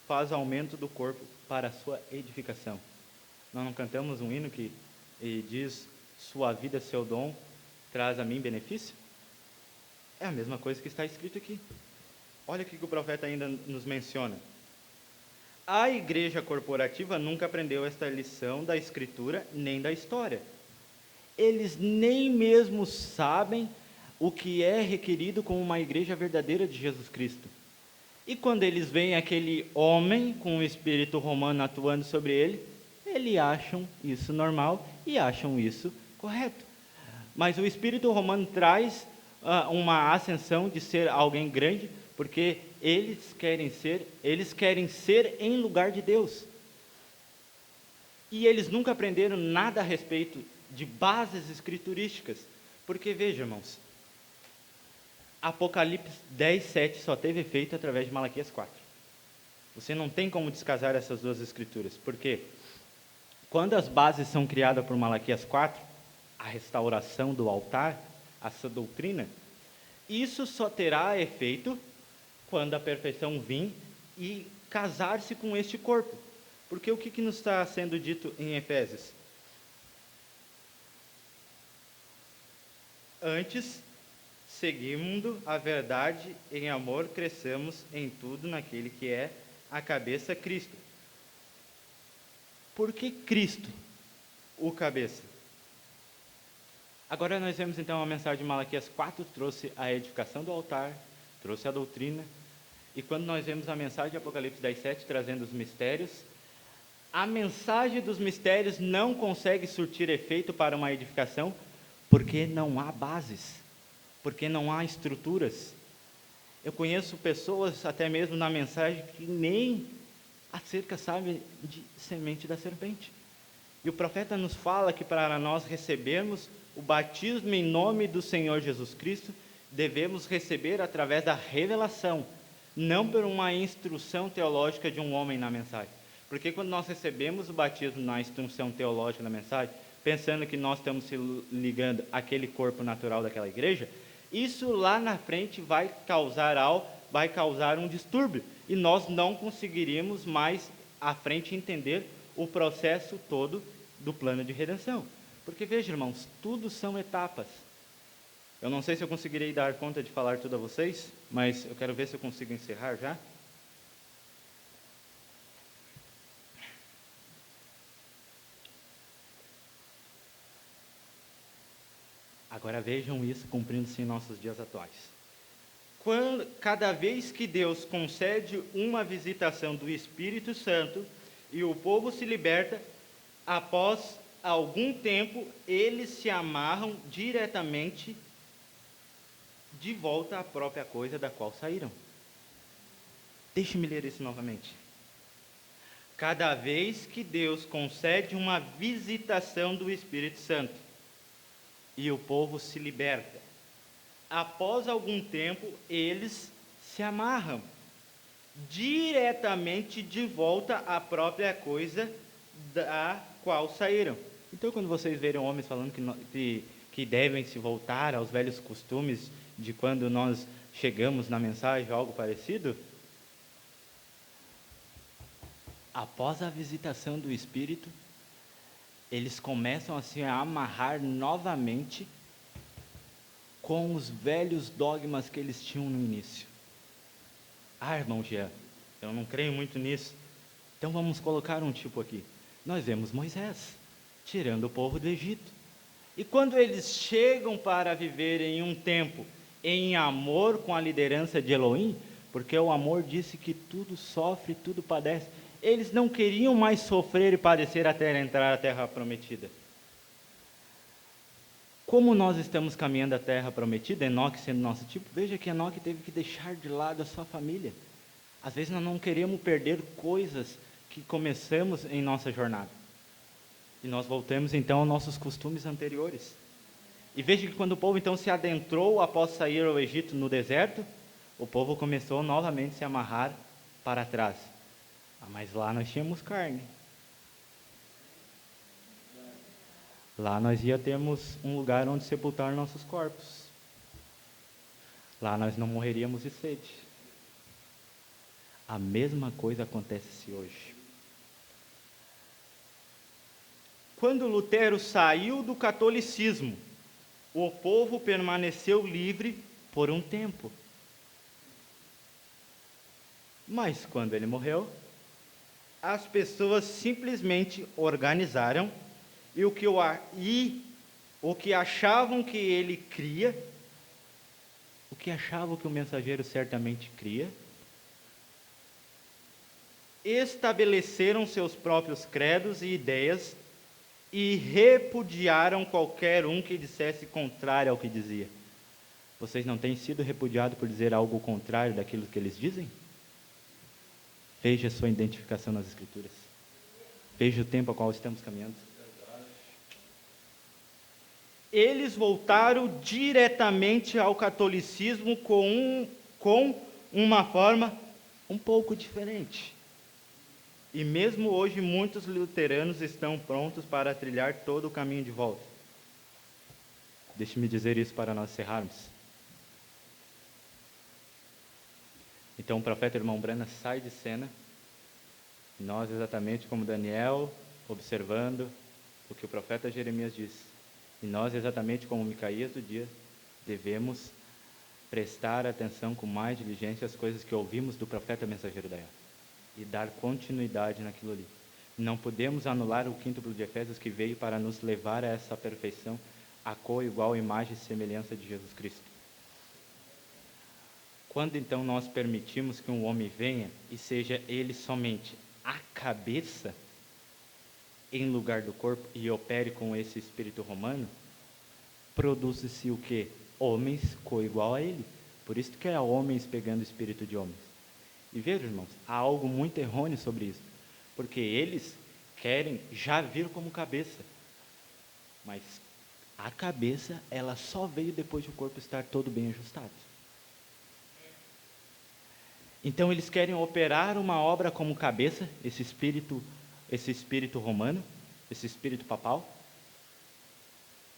faz aumento do corpo para a sua edificação. Nós não cantamos um hino que diz: sua vida, seu dom, traz a mim benefício? É a mesma coisa que está escrito aqui. Olha o que o profeta ainda nos menciona. A igreja corporativa nunca aprendeu esta lição da escritura nem da história. Eles nem mesmo sabem o que é requerido como uma igreja verdadeira de Jesus Cristo. E quando eles veem aquele homem com o espírito romano atuando sobre ele, eles acham isso normal e acham isso correto. Mas o espírito romano traz uma ascensão de ser alguém grande, porque eles querem ser em lugar de Deus. E eles nunca aprenderam nada a respeito de bases escriturísticas, porque veja, irmãos, Apocalipse 10:7 só teve efeito através de Malaquias 4. Você não tem como descasar essas duas escrituras, porque quando as bases são criadas por Malaquias 4, a restauração do altar, essa doutrina, isso só terá efeito quando a perfeição vir e casar-se com este corpo. Porque o que nos está sendo dito em Efésios? Antes, seguindo a verdade em amor, cresçamos em tudo naquele que é a cabeça, Cristo. Por que Cristo, o cabeça? Agora nós vemos então a mensagem de Malaquias 4, trouxe a edificação do altar, trouxe a doutrina, e quando nós vemos a mensagem de Apocalipse 10:7 trazendo os mistérios, a mensagem dos mistérios não consegue surtir efeito para uma edificação, porque não há bases, porque não há estruturas. Eu conheço pessoas, até mesmo na mensagem, que nem acerca sabem de semente da serpente. E o profeta nos fala que para nós recebermos o batismo em nome do Senhor Jesus Cristo, devemos receber através da revelação, não por uma instrução teológica de um homem na mensagem. Porque quando nós recebemos o batismo na instrução teológica da mensagem, pensando que nós estamos se ligando àquele corpo natural daquela igreja, isso lá na frente vai causar um distúrbio, e nós não conseguiríamos mais à frente entender o processo todo do plano de redenção. Porque veja, irmãos, tudo são etapas. Eu não sei se eu conseguirei dar conta de falar tudo a vocês, mas eu quero ver se eu consigo encerrar já. Agora vejam isso cumprindo-se em nossos dias atuais. Cada vez que Deus concede uma visitação do Espírito Santo e o povo se liberta, após algum tempo eles se amarram diretamente de volta à própria coisa da qual saíram. Deixe-me ler isso novamente. Cada vez que Deus concede uma visitação do Espírito Santo e o povo se liberta, após algum tempo eles se amarram diretamente de volta à própria coisa da qual saíram. Então, quando vocês verem homens falando que devem se voltar aos velhos costumes de quando nós chegamos na mensagem, algo parecido, após a visitação do Espírito, eles começam a se amarrar novamente com os velhos dogmas que eles tinham no início. Irmão Jean, eu não creio muito nisso. Então vamos colocar um tipo aqui. Nós vemos Moisés tirando o povo do Egito. E quando eles chegam para viver em um tempo em amor com a liderança de Elohim, porque o amor disse que tudo sofre, tudo padece, eles não queriam mais sofrer e padecer até entrar à terra prometida. Como nós estamos caminhando à terra prometida, Enoque sendo nosso tipo, veja que Enoque teve que deixar de lado a sua família. Às vezes nós não queremos perder coisas que começamos em nossa jornada. E nós voltamos então aos nossos costumes anteriores. E veja que quando o povo então se adentrou após sair ao Egito no deserto, o povo começou novamente a se amarrar para trás. Mas lá nós tínhamos carne. Lá nós ia termos um lugar onde sepultar nossos corpos. lá nós não morreríamos de sede. A mesma coisa acontece hoje. Quando Lutero saiu do catolicismo, o povo permaneceu livre por um tempo. Mas quando ele morreu, as pessoas simplesmente organizaram e o que achavam que ele cria, o que achavam que o mensageiro certamente cria, estabeleceram seus próprios credos e ideias e repudiaram qualquer um que dissesse contrário ao que dizia. Vocês não têm sido repudiados por dizer algo contrário daquilo que eles dizem? Veja a sua identificação nas Escrituras. Veja o tempo ao qual estamos caminhando. Eles voltaram diretamente ao catolicismo com uma forma um pouco diferente. E mesmo hoje, muitos luteranos estão prontos para trilhar todo o caminho de volta. Deixe-me dizer isso para nós encerrarmos. Então o profeta irmão Branham sai de cena, e nós, exatamente como Daniel, observando o que o profeta Jeremias disse, e nós, exatamente como Micaías do dia, devemos prestar atenção com mais diligência às coisas que ouvimos do profeta mensageiro da era, e dar continuidade naquilo ali. Não podemos anular o quíntuplo de Efésios que veio para nos levar a essa perfeição, a coigual imagem e semelhança de Jesus Cristo. Quando então nós permitimos que um homem venha e seja ele somente a cabeça em lugar do corpo e opere com esse espírito romano, produz-se o quê? Homens coigual a ele. Por isso que é homens pegando o espírito de homens. E vejam, irmãos, há algo muito errôneo sobre isso, porque eles querem já vir como cabeça, mas a cabeça, ela só veio depois de o corpo estar todo bem ajustado. Então eles querem operar uma obra como cabeça, esse espírito romano, esse espírito papal,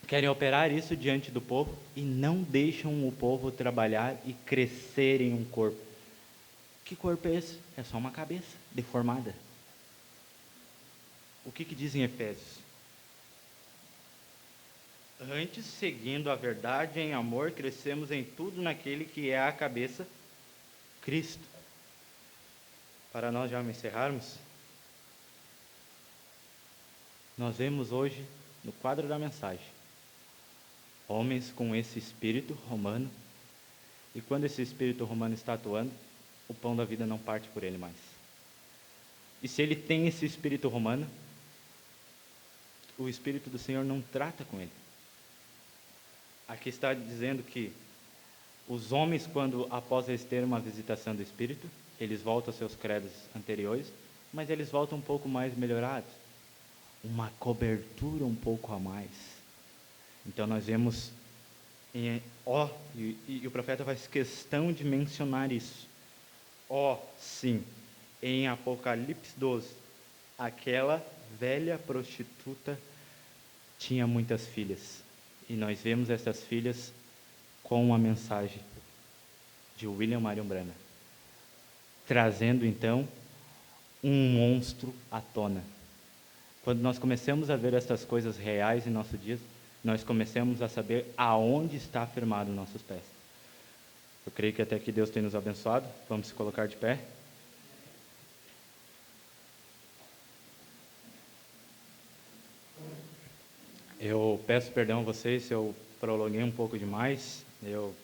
querem operar isso diante do povo e não deixam o povo trabalhar e crescer em um corpo. Que corpo é esse? É só uma cabeça deformada. O que diz em Efésios? Antes, seguindo a verdade em amor, crescemos em tudo naquele que é a cabeça, Cristo. Para nós já encerrarmos, nós vemos hoje, no quadro da mensagem, homens com esse espírito romano, e quando esse espírito romano está atuando, o pão da vida não parte por ele mais. E se ele tem esse espírito romano, o Espírito do Senhor não trata com ele. Aqui está dizendo que os homens, quando após eles terem uma visitação do Espírito, eles voltam aos seus credos anteriores, mas eles voltam um pouco mais melhorados, uma cobertura um pouco a mais. Então nós vemos, e o profeta faz questão de mencionar isso. Sim, em Apocalipse 12, aquela velha prostituta tinha muitas filhas, e nós vemos essas filhas com a mensagem de William Marion Branham, trazendo então um monstro à tona. Quando nós começamos a ver essas coisas reais em nossos dias, nós começamos a saber aonde está firmado nossos pés. Eu creio que até aqui Deus tem nos abençoado. Vamos se colocar de pé. Eu peço perdão a vocês se eu prolonguei um pouco demais. Eu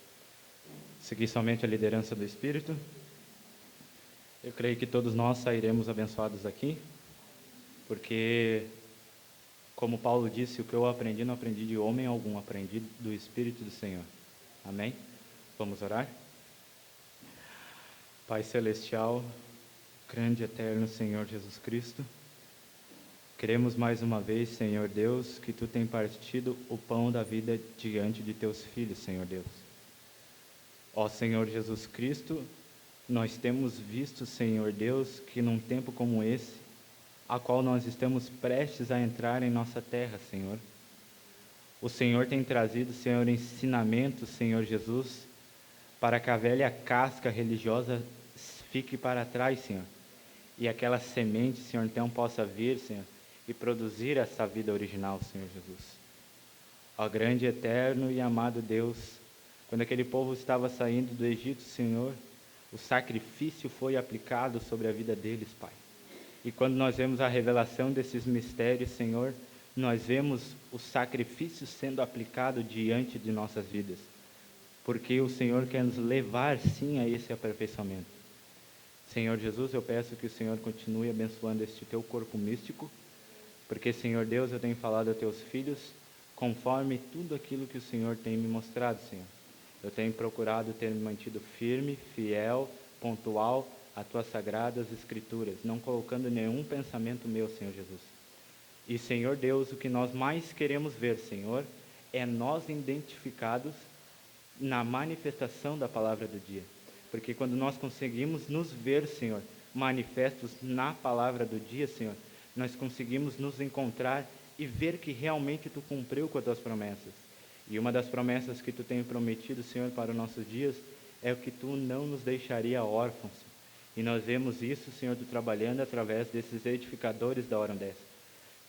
segui somente a liderança do Espírito. Eu creio que todos nós sairemos abençoados daqui, porque, como Paulo disse, o que eu aprendi não aprendi de homem algum, aprendi do Espírito do Senhor. Amém? Vamos orar? Pai Celestial, grande e eterno Senhor Jesus Cristo, queremos mais uma vez, Senhor Deus, que Tu tem partido o pão da vida diante de Teus filhos, Senhor Deus. Ó Senhor Jesus Cristo, nós temos visto, Senhor Deus, que num tempo como esse, a qual nós estamos prestes a entrar em nossa terra, Senhor, o Senhor tem trazido, Senhor, ensinamentos, Senhor Jesus, para que a velha casca religiosa fique para trás, Senhor, e aquela semente, Senhor, então possa vir, Senhor, e produzir essa vida original, Senhor Jesus. Ó grande, eterno e amado Deus, quando aquele povo estava saindo do Egito, Senhor, o sacrifício foi aplicado sobre a vida deles, Pai. E quando nós vemos a revelação desses mistérios, Senhor, nós vemos o sacrifício sendo aplicado diante de nossas vidas, porque o Senhor quer nos levar, sim, a esse aperfeiçoamento. Senhor Jesus, eu peço que o Senhor continue abençoando este teu corpo místico, porque, Senhor Deus, eu tenho falado a teus filhos conforme tudo aquilo que o Senhor tem me mostrado, Senhor. Eu tenho procurado ter me mantido firme, fiel, pontual às tuas sagradas escrituras, não colocando nenhum pensamento meu, Senhor Jesus. E, Senhor Deus, o que nós mais queremos ver, Senhor, é nós identificados na manifestação da palavra do dia. Porque quando nós conseguimos nos ver, Senhor, manifestos na palavra do dia, Senhor, nós conseguimos nos encontrar e ver que realmente Tu cumpriu com as Tuas promessas. E uma das promessas que Tu tem prometido, Senhor, para os nossos dias, é o que Tu não nos deixaria órfãos. E nós vemos isso, Senhor, Tu trabalhando através desses edificadores da hora dessa.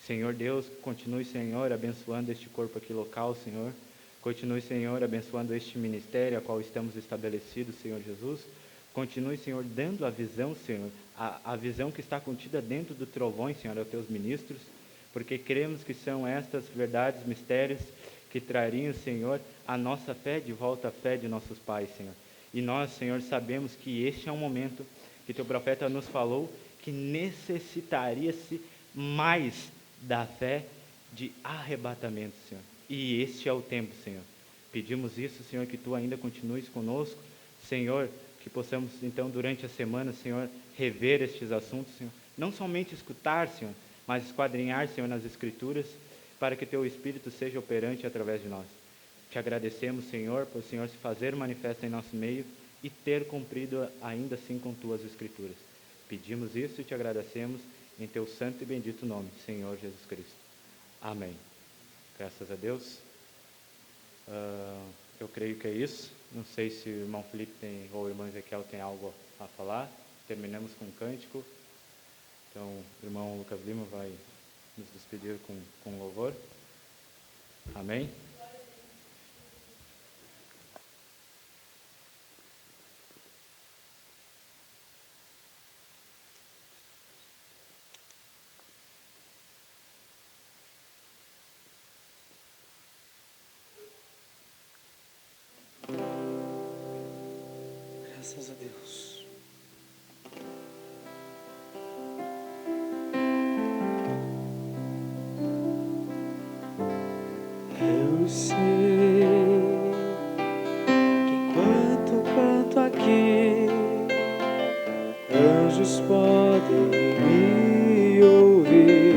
Senhor Deus, continue, Senhor, abençoando este corpo aqui local, Senhor. Continue, Senhor, abençoando este ministério a qual estamos estabelecidos, Senhor Jesus. Continue, Senhor, dando a visão, Senhor, a visão que está contida dentro do trovões, Senhor, aos Teus ministros, porque cremos que são estas verdades, mistérios, que trariam, Senhor, a nossa fé de volta à fé de nossos pais, Senhor. E nós, Senhor, sabemos que este é um momento que Teu profeta nos falou que necessitaria-se mais da fé de arrebatamento, Senhor. E este é o tempo, Senhor. Pedimos isso, Senhor, que Tu ainda continues conosco, Senhor, que possamos, então, durante a semana, Senhor, rever estes assuntos, Senhor. Não somente escutar, Senhor, mas esquadrinhar, Senhor, nas Escrituras, para que Teu Espírito seja operante através de nós. Te agradecemos, Senhor, por o Senhor se fazer manifesto em nosso meio e ter cumprido ainda assim com Tuas Escrituras. Pedimos isso e Te agradecemos em Teu santo e bendito nome, Senhor Jesus Cristo. Amém. Graças a Deus. Eu creio que é isso. Não sei se o irmão Felipe ou o irmão Ezequiel tem algo a falar. Terminamos com um cântico. Então, o irmão Lucas Lima vai nos despedir com louvor. Amém. Graças a Deus. Eu sei que enquanto canto aqui, anjos podem me ouvir,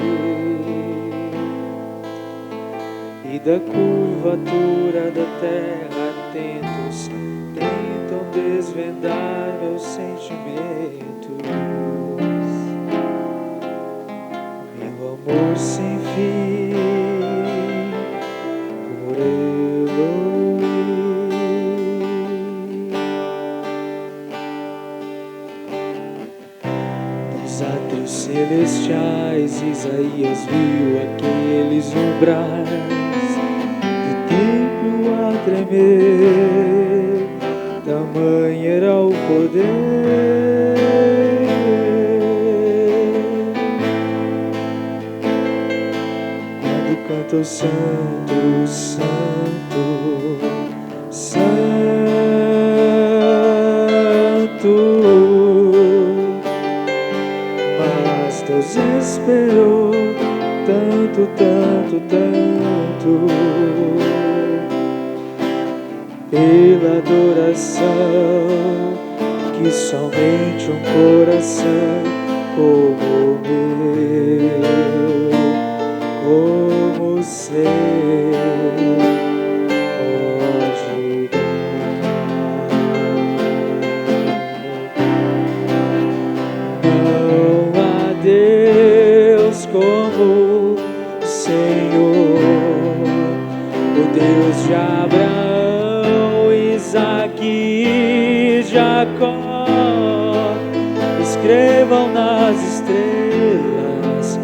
e da curvatura da terra atentos tentam desvendar meus sentimentos. Meu amor sem fim por Elohim. Nos átrios celestiais, Isaías viu aqueles umbrais do templo a tremer, tamanho era o poder. Quando cantam santo, santo, santo, mas Deus esperou tanto, tanto, tanto pela adoração, que somente um coração como o meu, como o seu, pode dar. Não há Deus como o Senhor, o Deus de Abraão, Isaque escrevam nas estrelas,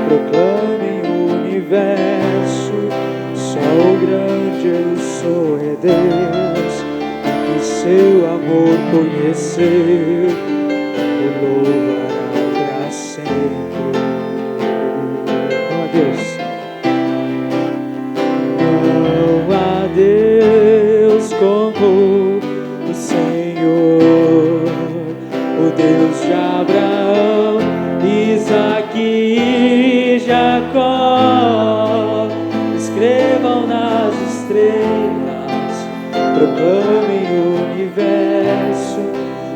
proclamem o universo, só o grande eu sou é Deus, e seu amor conhecer, o louvará para sempre. Oh, Deus. Não há Deus como o Senhor, o Deus de Abraão, Isaque e Jacó. Escrevam nas estrelas, proclamem o universo,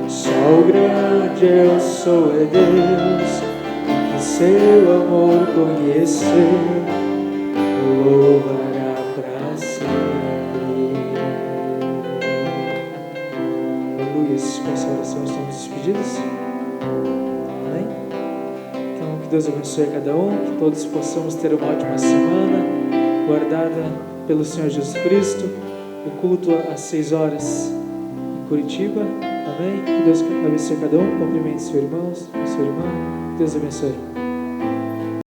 só o grande eu sou é Deus, que seu amor conhecer, o louvará para sempre. Aleluia. Com essa oração estamos despedidos. Amém? Então, que Deus abençoe a cada um, que todos possamos ter uma ótima semana, guardada pelo Senhor Jesus Cristo. O culto às 6 horas em Curitiba. Amém? Que Deus abençoe a cada um. Cumprimente seu irmão, sua irmã. Que Deus abençoe.